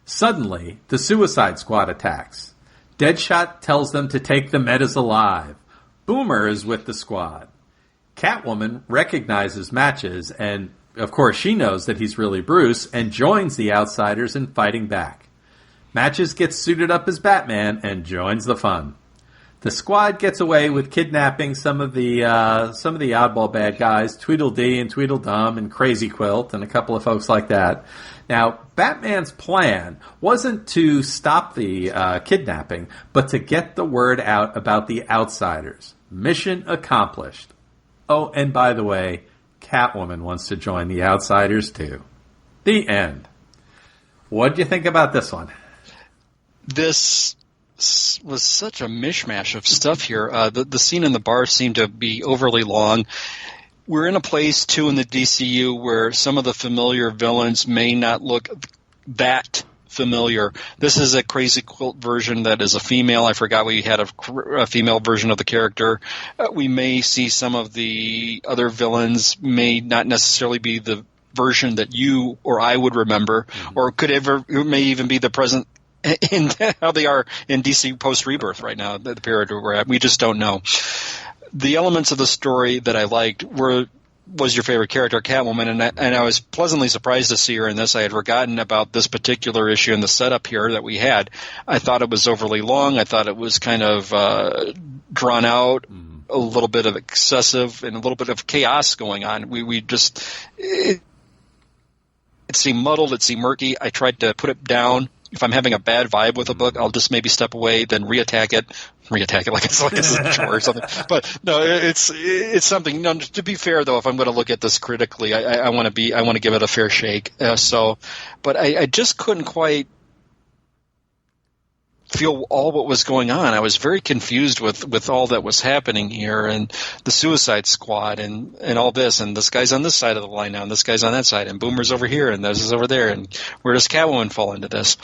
Suddenly, the Suicide Squad attacks. Deadshot tells them to take the Metas alive. Boomer is with the squad. Catwoman recognizes Matches, and of course she knows that he's really Bruce, and joins the Outsiders in fighting back. Matches gets suited up as Batman and joins the fun. The squad gets away with kidnapping some of the oddball bad guys, Tweedledee and Tweedledum and Crazy Quilt and a couple of folks like that. Now, Batman's plan wasn't to stop the kidnapping, but to get the word out about the Outsiders. Mission accomplished. Oh, and by the way, Catwoman wants to join the Outsiders too. The end. What do you think about this one? This was such a mishmash of stuff here. The scene in the bar seemed to be overly long. We're in a place, too, in the DCU where some of the familiar villains may not look that familiar. This is a Crazy Quilt version that is a female. I forgot we had a female version of the character. We may see some of the other villains may not necessarily be the version that you or I would remember, or it may even be the present in how they are in DC post-Rebirth right now, the period we're at. We just don't know. The elements of the story that I liked was your favorite character, Catwoman, and I was pleasantly surprised to see her in this. I had forgotten about this particular issue and the setup here that we had. I thought it was overly long. I thought it was kind of drawn out, a little bit of excessive, and a little bit of chaos going on. It seemed muddled. It seemed murky. I tried to put it down. If I'm having a bad vibe with a book, I'll just maybe step away, then reattack it like it's a chore or something. But no, it's something. No, to be fair though, if I'm going to look at this critically, I want to give it a fair shake. But I just couldn't quite feel all what was going on. I was very confused with all that was happening here, and the Suicide Squad and all this, and this guy's on this side of the line now, and this guy's on that side, and Boomer's over here, and this is over there, and where does Catwoman fall into this?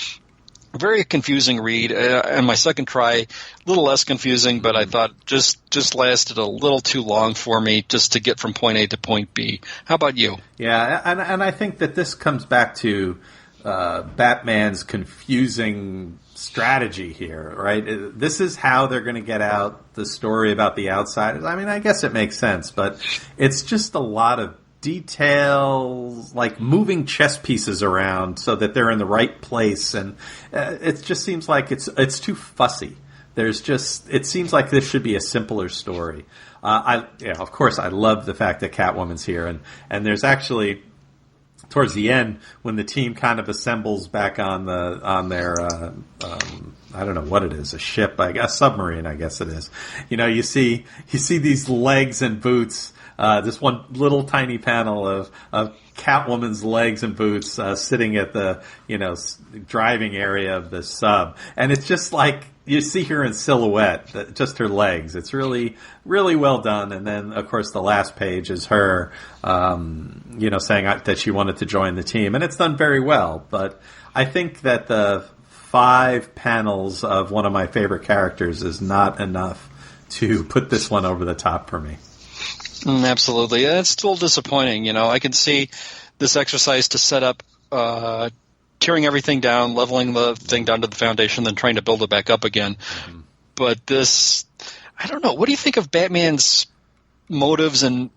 Very confusing read, and my second try, a little less confusing, but I thought just lasted a little too long for me just to get from point A to point B. How about you? Yeah, and I think that this comes back to Batman's confusing strategy here, right? This is how they're going to get out the story about the Outsiders. I mean, I guess it makes sense, but it's just a lot of details, like moving chess pieces around so that they're in the right place, and it just seems like it's too fussy. It seems like this should be a simpler story. Of course, I love the fact that Catwoman's here, and there's actually towards the end when the team kind of assembles back on their I don't know what it is, a ship, a submarine, I guess it is. You see these legs and boots. This one little tiny panel of Catwoman's legs and boots sitting at the driving area of the sub, and it's just like you see her in silhouette, just her legs. It's really, really well done. And then, of course, the last page is her, saying that she wanted to join the team, and it's done very well. But I think that the 5 panels of one of my favorite characters is not enough to put this one over the top for me. Absolutely. It's still disappointing. I can see this exercise to set up tearing everything down, leveling the thing down to the foundation, then trying to build it back up again. Mm-hmm. But this, I don't know. What do you think of Batman's motives and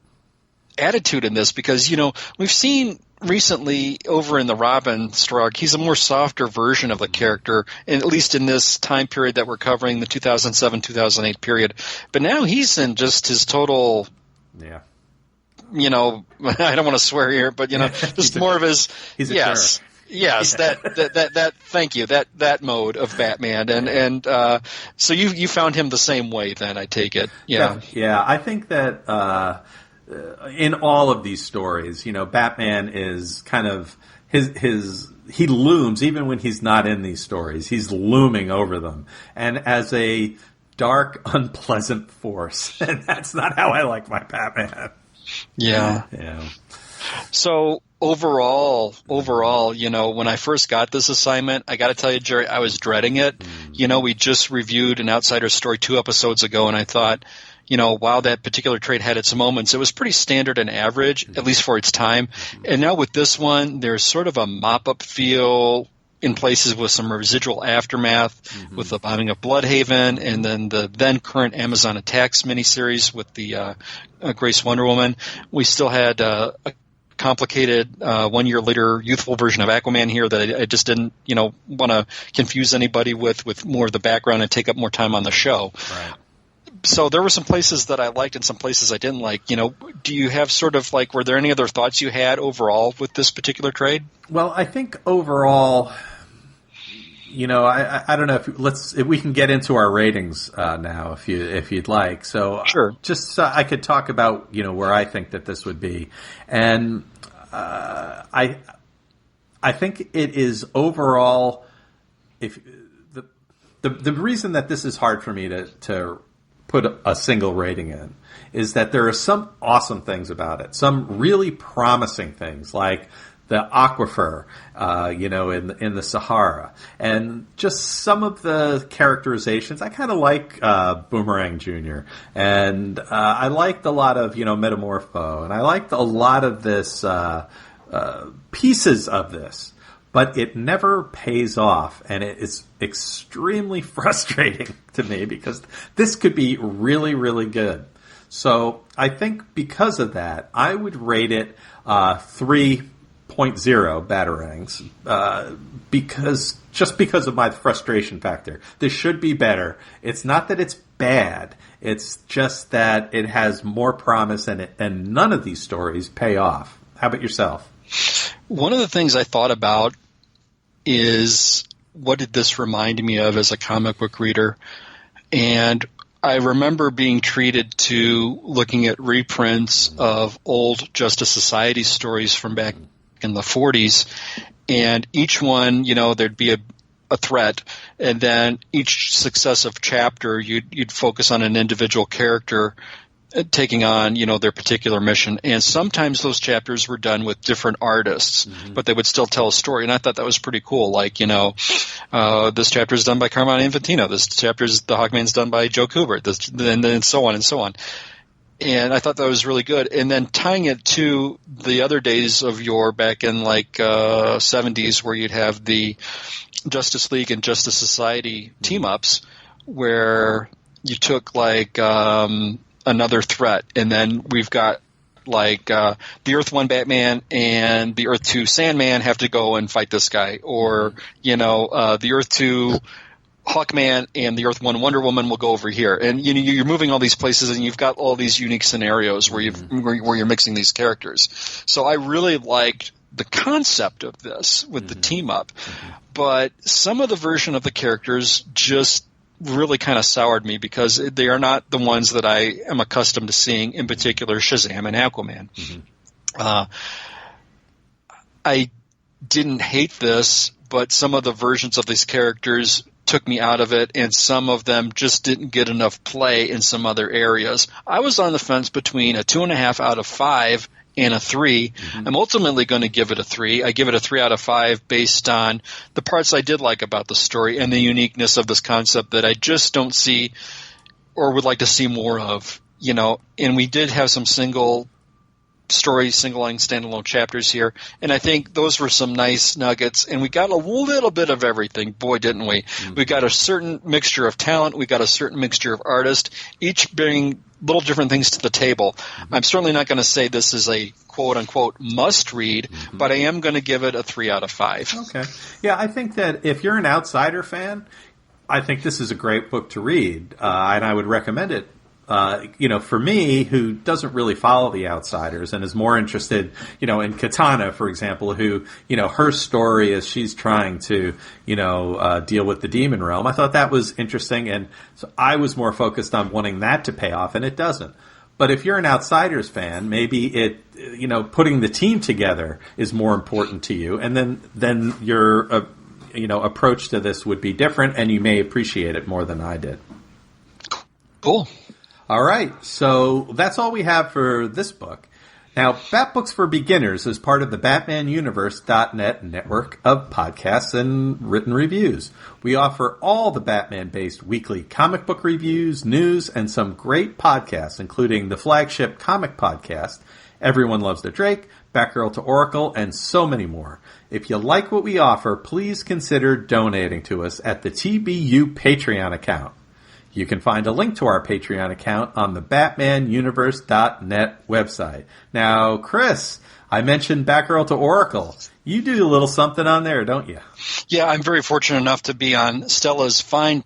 attitude in this? Because, we've seen recently over in the Robin story arc, he's a more softer version of the character, at least in this time period that we're covering, the 2007-2008 period. But now he's in just his total... Yeah. I don't want to swear here, but just more of his. He's a yes, terror. yes. That. Thank you. That mode of Batman, and so you found him the same way. Then I take it. Yeah. Yeah. I think that in all of these stories, Batman is kind of he looms even when he's not in these stories. He's looming over them, and as a dark, unpleasant force, and that's not how I like my Batman. Yeah. So overall, when I first got this assignment, I got to tell you, Gerry, I was dreading it. We just reviewed an Outsider story 2 episodes ago, and I thought, wow, that particular trade had its moments. It was pretty standard and average, at least for its time. And now with this one, there's sort of a mop-up feel in places with some residual aftermath, with the bombing of Bloodhaven, and then the then current Amazon Attacks miniseries with the Grace Wonder Woman. We still had a complicated 1 year later youthful version of Aquaman here that I just didn't want to confuse anybody with more of the background and take up more time on the show. Right. So there were some places that I liked and some places I didn't like. Do you have sort of were there any other thoughts you had overall with this particular trade? Well, I think overall, I don't know if we can get into our ratings now if you'd like. So sure. Just I could talk about where I think that this would be, and I think it is overall. If the reason that this is hard for me to put a single rating in is that there are some awesome things about it, some really promising things like the aquifer, in the Sahara, and just some of the characterizations. I kind of like Boomerang Jr., and I liked a lot of Metamorpho, and I liked a lot of this pieces of this, but it never pays off, and it is extremely frustrating to me because this could be really, really good. So I think because of that, I would rate it 3.0 batarangs because of my frustration factor. This should be better. It's not that it's bad. It's just that it has more promise in it, and none of these stories pay off. How about yourself? One of the things I thought about is, what did this remind me of as a comic book reader? And I remember being treated to looking at reprints of old Justice Society stories from back in the 40s, and each one, there'd be a threat, and then each successive chapter you'd focus on an individual character taking on, their particular mission. And sometimes those chapters were done with different artists, but they would still tell a story. And I thought that was pretty cool. Like, this chapter is done by Carmine Infantino. This chapter is the Hawkman's done by Joe Kubert. And then so on and so on. And I thought that was really good. And then tying it to the other days of back in 70s, where you'd have the Justice League and Justice Society team-ups, where you took another threat, and then we've got like the Earth 1 Batman and the Earth 2 Sandman have to go and fight this guy, or the Earth 2 Hawkman and the Earth 1 Wonder Woman will go over here, and you're moving all these places, and you've got all these unique scenarios where you're mixing these characters. So I really liked the concept of this with the team up, but some of the version of the characters just really kind of soured me because they are not the ones that I am accustomed to seeing, in particular Shazam and Aquaman. I didn't hate this, but some of the versions of these characters took me out of it, and some of them just didn't get enough play in some other areas. I was on the fence between a 2.5 out of 5 and a 3. I'm ultimately going to give it a 3. I give it a 3 out of 5 based on the parts I did like about the story and the uniqueness of this concept that I just don't see or would like to see more of. And we did have some single stories, single-line standalone chapters here, and I think those were some nice nuggets, and we got a little bit of everything. Boy, didn't we. We got a certain mixture of talent, we got a certain mixture of artists, each bringing little different things to the table. I'm certainly not going to say this is a quote-unquote must-read, but I am going to give it a 3 out of 5. Okay. Yeah, I think that if you're an Outsider fan, I think this is a great book to read, and I would recommend it. For me, who doesn't really follow the Outsiders and is more interested, in Katana, for example, who, her story is she's trying to, deal with the demon realm. I thought that was interesting, and so I was more focused on wanting that to pay off, and it doesn't. But if you're an Outsiders fan, maybe it, putting the team together is more important to you, and then your, approach to this would be different, and you may appreciate it more than I did. Cool. All right, so that's all we have for this book. Now, Bat Books for Beginners is part of the BatmanUniverse.net network of podcasts and written reviews. We offer all the Batman-based weekly comic book reviews, news, and some great podcasts, including the flagship comic podcast, Everyone Loves the Drake, Batgirl to Oracle, and so many more. If you like what we offer, please consider donating to us at the TBU Patreon account. You can find a link to our Patreon account on the BatmanUniverse.net website. Now, Chris, I mentioned Batgirl to Oracle. You do a little something on there, don't you? Yeah, I'm very fortunate enough to be on Stella's fine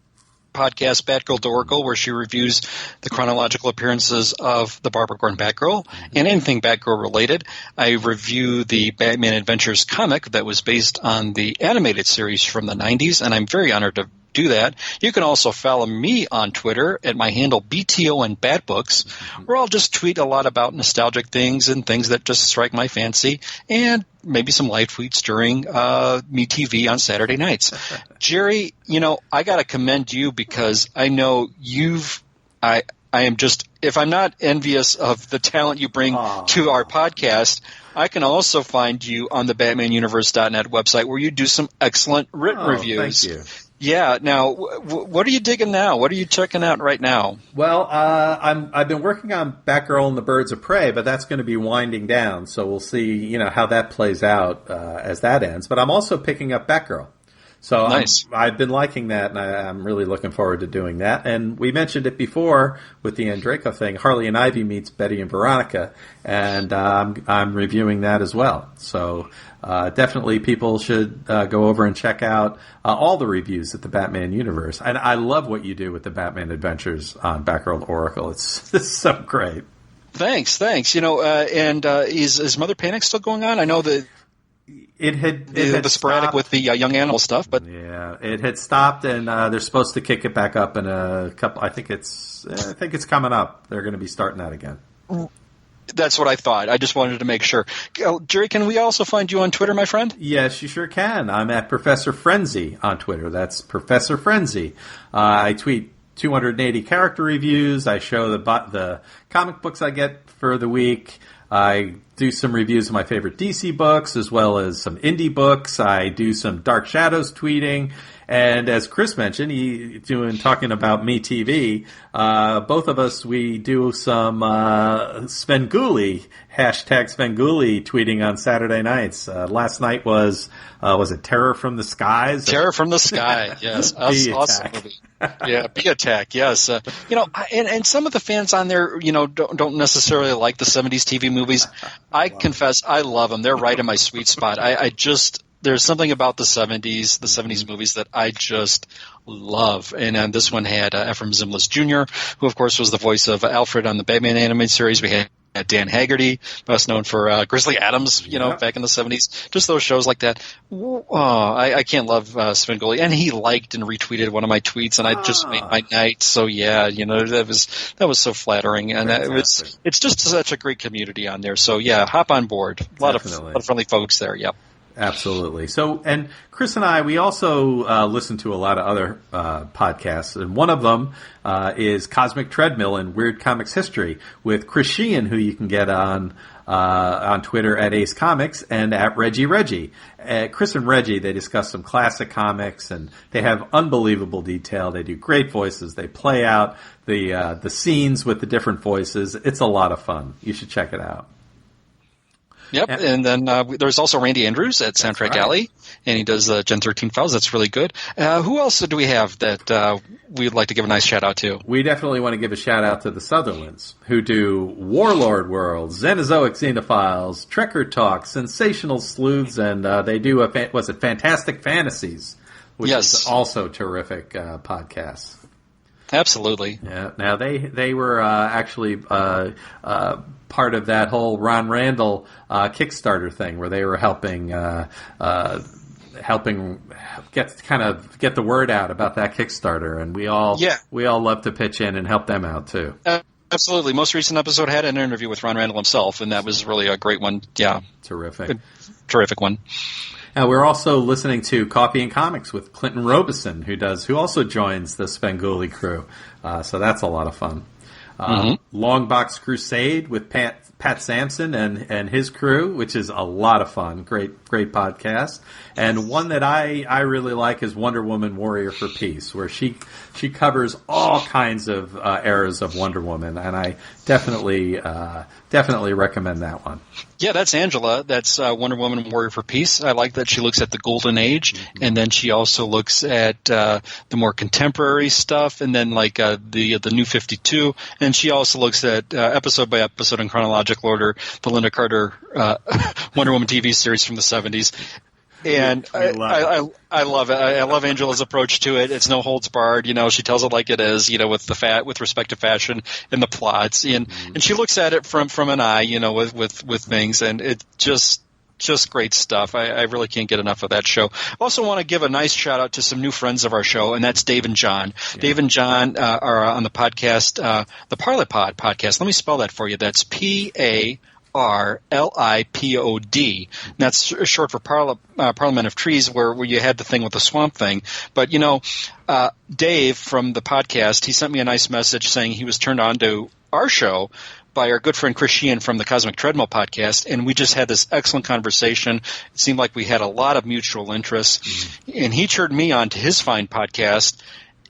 podcast, Batgirl to Oracle, where she reviews the chronological appearances of the Barbara Gordon Batgirl and anything Batgirl related. I review the Batman Adventures comic that was based on the animated series from the 90s, and I'm very honored to do that. You can also follow me on Twitter at my handle BTO and Batbooks, where I'll just tweet a lot about nostalgic things and things that just strike my fancy, and maybe some live tweets during Me TV on Saturday nights. Gerry, I got to commend you because I know I am just, if I'm not envious of the talent you bring to our podcast, I can also find you on the BatmanUniverse.net website where you do some excellent written reviews. Thank you. Yeah. Now, what are you digging now? What are you checking out right now? Well, I've been working on Batgirl and the Birds of Prey, but that's going to be winding down. So we'll see, how that plays out as that ends. But I'm also picking up Batgirl. So nice. I've been liking that, and I'm really looking forward to doing that. And we mentioned it before with the Andreyko thing. Harley and Ivy meets Betty and Veronica, and I'm reviewing that as well. So definitely people should go over and check out all the reviews at the Batman Universe. And I love what you do with the Batman Adventures on Batgirl Oracle. It's so great. Thanks. Is Mother Panic still going on? I know that it had the sporadic stopped with the young animal stuff, but yeah, it had stopped, and they're supposed to kick it back up in a couple. I think it's coming up. They're going to be starting that again. That's what I thought. I just wanted to make sure. Gerry, can we also find you on Twitter, my friend? Yes, you sure can. I'm at Professor Frenzy on Twitter. That's Professor Frenzy. I tweet 280 character reviews. I show the comic books I get for the week. I do some reviews of my favorite DC books as well as some indie books. I do some Dark Shadows tweeting. And as Chris mentioned, talking about Me TV, both of us, we do some Svengoolie, hashtag Svengoolie tweeting on Saturday nights. Last night was it Terror from the Skies? Terror from the Sky, yes. Awesome movie. Yeah, Bee Attack, yes. And some of the fans on there, don't necessarily like the 70s TV movies. I confess, I love them. They're right in my sweet spot. There's something about the 70s movies that I just love. And this one had Ephraim Zimbalist Jr., who, of course, was the voice of Alfred on the Batman animated series. We had Dan Haggerty, best known for Grizzly Adams, back in the 70s. Just those shows like that. I can't love Svengoolie. And he liked and retweeted one of my tweets, and I just made my night. So, yeah, that was so flattering. And it's just such a great community on there. So, yeah, hop on board. A lot of friendly folks there, yep. Absolutely. So, and Chris and I, we also listen to a lot of other podcasts, and one of them is Cosmic Treadmill and Weird Comics History with Chris Sheehan, who you can get on Twitter at Ace Comics and at Reggie. Chris and Reggie, they discuss some classic comics, and they have unbelievable detail. They do great voices. They play out the scenes with the different voices. It's a lot of fun. You should check it out. Yep, and then there's also Randy Andrews at Soundtrack Alley, and he does Gen 13 files. That's really good. Who else do we have that we'd like to give a nice shout-out to? We definitely want to give a shout-out to the Sutherlands, who do Warlord World, Xenozoic Xenophiles, Trekker Talk, Sensational Sleuths, and they do Fantastic Fantasies, which is also terrific podcasts. Absolutely. Yeah. Now they were actually part of that whole Ron Randall Kickstarter thing, where they were helping get the word out about that Kickstarter, and we all love to pitch in and help them out too. Absolutely. Most recent episode had an interview with Ron Randall himself, and that was really a great one. Yeah. Terrific. Terrific one. We're also listening to Coffee and Comics with Clinton Robeson, who also joins the Svengoolie crew. So that's a lot of fun. Long Box Crusade with Pat Sampson and his crew, which is a lot of fun. Great podcast. And one that I really like is Wonder Woman Warrior for Peace, where she covers all kinds of eras of Wonder Woman, and I definitely recommend that one. Yeah, that's Angela. That's Wonder Woman Warrior for Peace. I like that she looks at the Golden Age, and then she also looks at the more contemporary stuff, and then like the New 52, and she also looks at episode by episode in chronological order the Linda Carter Wonder Woman TV series from the 70s. And I love it. I love Angela's approach to it. It's no holds barred. She tells it like it is. With respect to fashion and the plots, and she looks at it from an eye. With things, and it just great stuff. I really can't get enough of that show. I also want to give a nice shout out to some new friends of our show, and that's Dave and John. Yeah. Dave and John are on the podcast, the Parlapod podcast. Let me spell that for you. That's PARLIPOD. That's short for Parliament of Trees, where you had the thing with the Swamp Thing. But, Dave from the podcast, he sent me a nice message saying he was turned on to our show by our good friend Chris Sheehan from the Cosmic Treadmill podcast, and we just had this excellent conversation. It seemed like we had a lot of mutual interests, and he turned me on to his fine podcast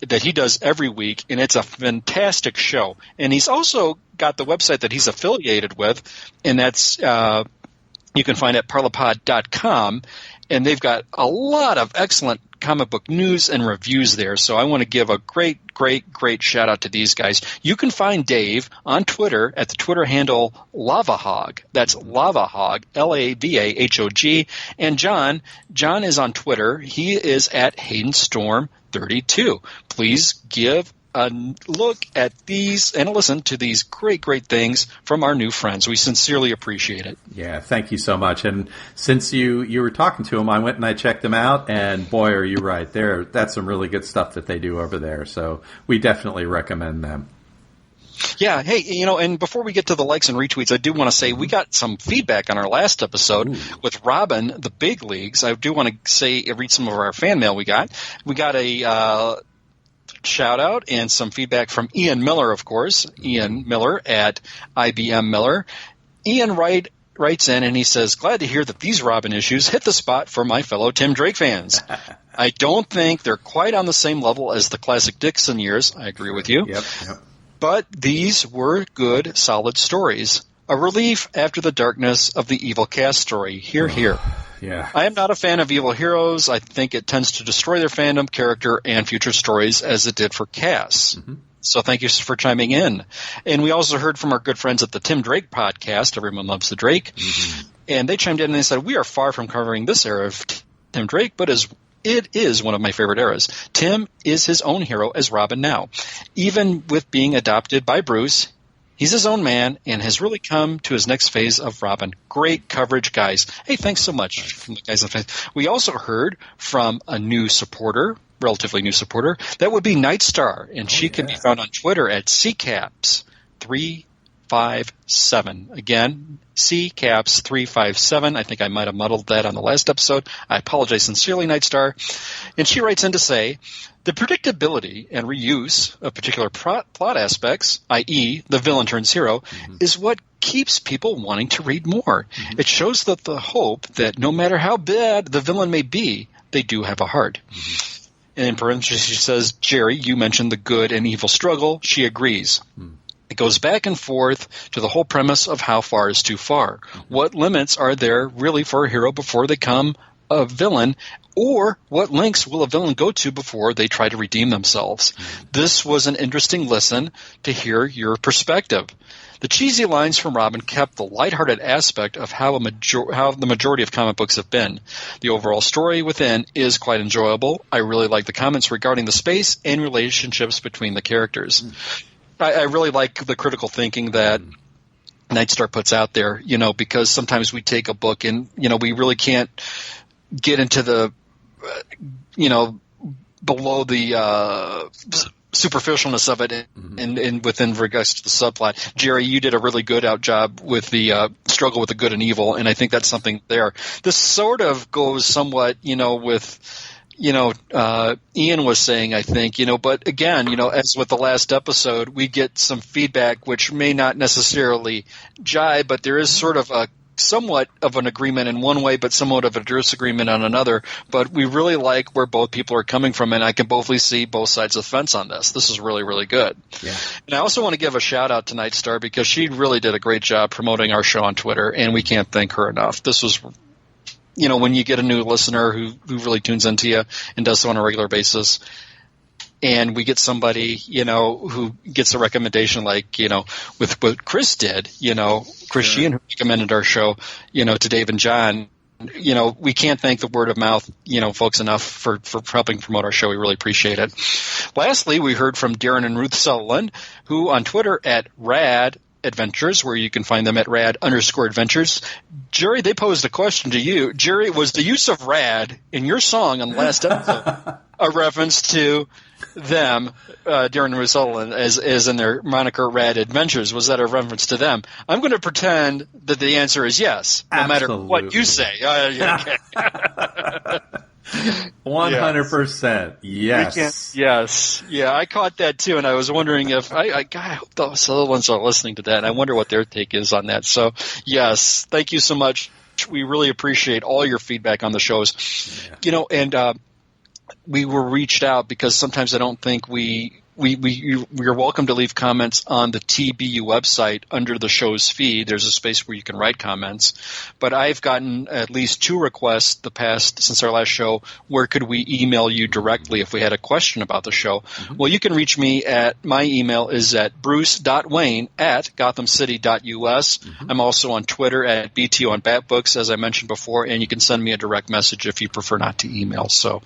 that he does every week, and it's a fantastic show. And he's also got the website that he's affiliated with, and that's you can find at parlapod.com, and they've got a lot of excellent comic book news and reviews there. So I want to give a great shout out to these guys. You can find Dave on Twitter at the Twitter handle Lavahog. That's Lavahog, Lavahog. And John is on Twitter. He is at HaydenStorm32. Please give a look at these and listen to these great things from our new friends. We sincerely appreciate it. Yeah, thank you so much. And since you were talking to them, I went and I checked them out, and boy, are you right. That's some really good stuff that they do over there. So we definitely recommend them. Yeah, hey, and before we get to the likes and retweets, I do want to say we got some feedback on our last episode with Robin, the Big Leagues. I do want to read some of our fan mail we got. We got a shout out and some feedback from Ian Miller, of course. Ian Miller at IBM Miller. Ian writes in and he says, glad to hear that these Robin issues hit the spot for my fellow Tim Drake fans. I don't think they're quite on the same level as the classic Dixon years. I agree with you. Yep. But these were good, solid stories. A relief after the darkness of the Evil Cast story. Hear, hear. Yeah. I am not a fan of Evil Heroes. I think it tends to destroy their fandom, character, and future stories as it did for Cass. Mm-hmm. So thank you for chiming in. And we also heard from our good friends at the Tim Drake podcast, Everyone Loves the Drake. Mm-hmm. And they chimed in and they said, we are far from covering this era of Tim Drake, but it is one of my favorite eras. Tim is his own hero as Robin now. Even with being adopted by Bruce, he's his own man and has really come to his next phase of Robin. Great coverage, guys. Hey, thanks so much from the guys. We also heard from a new supporter, relatively new supporter. That would be Nightstar, and she can be found on Twitter at CCaps357. Again, CCaps357. I think I might have muddled that on the last episode. I apologize sincerely, Nightstar. And she writes in to say, the predictability and reuse of particular plot aspects, i.e. the villain turns hero, is what keeps people wanting to read more. Mm-hmm. It shows that the hope that no matter how bad the villain may be, they do have a heart. Mm-hmm. And in parentheses, she says, Gerry, you mentioned the good and evil struggle. She agrees. It goes back and forth to the whole premise of how far is too far. What limits are there really for a hero before they become a villain, or what lengths will a villain go to before they try to redeem themselves? This was an interesting listen to hear your perspective. The cheesy lines from Robin kept the lighthearted aspect of how the majority of comic books have been. The overall story within is quite enjoyable. I really like the comments regarding the space and relationships between the characters. I really like the critical thinking that Nightstar puts out there, because sometimes we take a book and, we really can't get into the, below the superficialness of it and within regards to the subplot. Gerry, you did a really good job with the struggle with the good and evil, and I think that's something there. This sort of goes somewhat, with Ian was saying, I think, but again, as with the last episode, we get some feedback which may not necessarily jibe, but there is sort of a somewhat of an agreement in one way, but somewhat of a disagreement on another. But we really like where both people are coming from, and I can both see both sides of the fence on this. This is really, really good. Yeah. And I also want to give a shout-out to Nightstar because she really did a great job promoting our show on Twitter, and we can't thank her enough. This was when you get a new listener who really tunes into you and does so on a regular basis, and we get somebody, who gets a recommendation like, with what Chris did, Chris Sheehan, who recommended our show, to Dave and John, we can't thank the word of mouth, folks enough for helping promote our show. We really appreciate it. Lastly, we heard from Darren and Ruth Sutherland, who on Twitter at Rad Adventures, where you can find them at rad_adventures. Gerry, they posed a question to you. Gerry, was the use of rad in your song on the last episode a reference to them, Darren and Ruth Sutherland, as in their moniker Rad Adventures? Was that a reference to them? I'm going to pretend that the answer is yes, no Absolutely. matter what you say. 100%. Yes. Yes. Yeah, I caught that too, and I was wondering if I hope the Sutherlands are listening to that, and I wonder what their take is on that. So, yes, thank you so much. We really appreciate all your feedback on the shows. And we were reached out because sometimes I don't think you're welcome to leave comments on the TBU website under the show's feed. There's a space where you can write comments. But I've gotten at least 2 requests since our last show, where could we email you directly if we had a question about the show? Mm-hmm. Well, you can reach me at, my email is at bruce.wayne@gothamcity.us. Mm-hmm. I'm also on Twitter at BTO on Batbooks, as I mentioned before, and you can send me a direct message if you prefer not to email. So,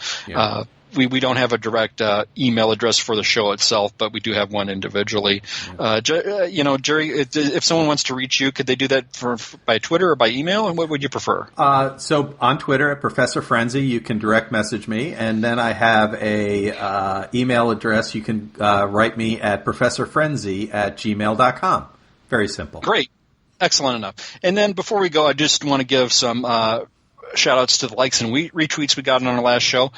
we don't have a direct email address for the show itself, but we do have one individually. Gerry, if someone wants to reach you, could they do that by Twitter or by email? And what would you prefer? So on Twitter at Professor Frenzy, you can direct message me, and then I have a email address. You can write me at professorfrenzy@gmail.com. Very simple. Great. Excellent enough. And then before we go, I just want to give some shout-outs to the likes and retweets we got on our last show.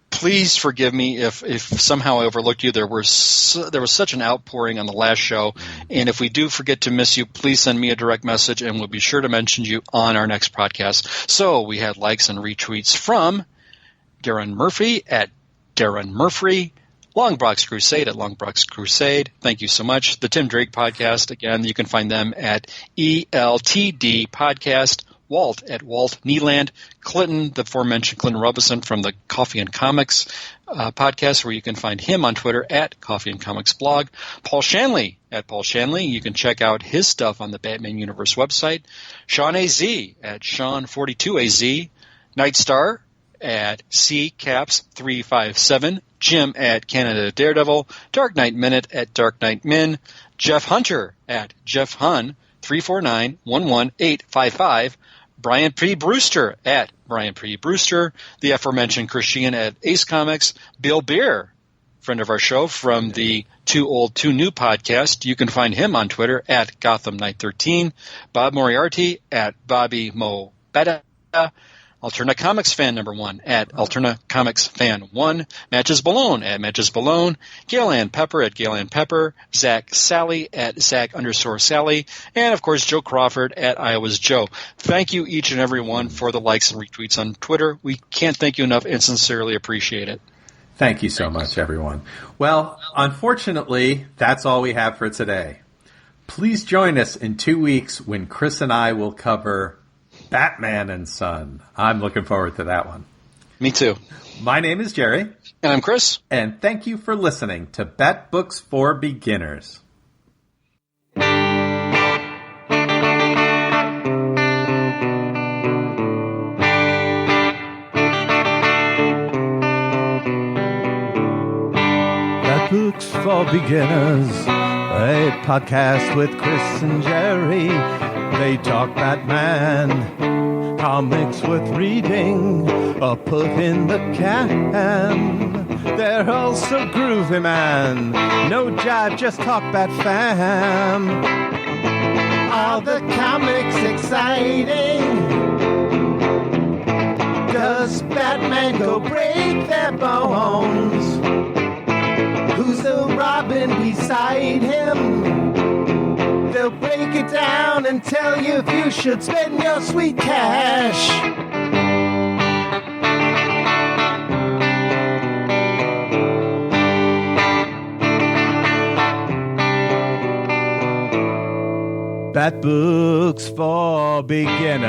Please forgive me if somehow I overlooked you. There was such an outpouring on the last show, And if we do forget to miss you, please send me a direct message, and we'll be sure to mention you on our next podcast. So we had likes and retweets from Darren Murphy at Darren Murphy, Longbrox Crusade at Longbrox Crusade. Thank you so much. The Tim Drake Podcast, again, you can find them at ELTD Podcast. Walt at Walt Neeland. Clinton, the aforementioned Clinton Robinson from the Coffee and Comics podcast, where you can find him on Twitter at Coffee and Comics blog. Paul Shanley at Paul Shanley. You can check out his stuff on the Batman Universe website. Sean AZ at Sean42AZ. Nightstar at CCaps357. Jim at Canada Daredevil. Dark Knight Minute at Dark Knight Min. Jeff Hunter at Jeff Hun 349-11855. Brian P. Brewster at Brian P. Brewster. The aforementioned Christian at Ace Comics. Bill Beer, friend of our show from the Too Old, Too New podcast. You can find him on Twitter at Gotham Knight 13. Bob Moriarty at Bobby Mo Betta. Alterna Comics Fan number 1 at Alterna Comics Fan 1. Matches Balone at Matches Balone. Gail Ann Pepper at Gail Ann Pepper. Zach Sally at Zach_Sally. And, of course, Joe Crawford at Iowa's Joe. Thank you each and every one for the likes and retweets on Twitter. We can't thank you enough and sincerely appreciate it. Thank you so much, everyone. Well, unfortunately, that's all we have for today. Please join us in 2 weeks when Chris and I will cover Batman and Son. I'm looking forward to that one. Me too. My name is Gerry. And I'm Chris. And thank you for listening to Bat Books for Beginners. Bat Books for Beginners, a podcast with Chris and Gerry. They talk Batman, comics worth reading, or put in the can. They're also groovy, man. No jive, just talk Bat fam. Are the comics exciting? Does Batman go break their bones? Who's the Robin beside him? They'll break it down and tell you if you should spend your sweet cash. Bat Books for Beginners.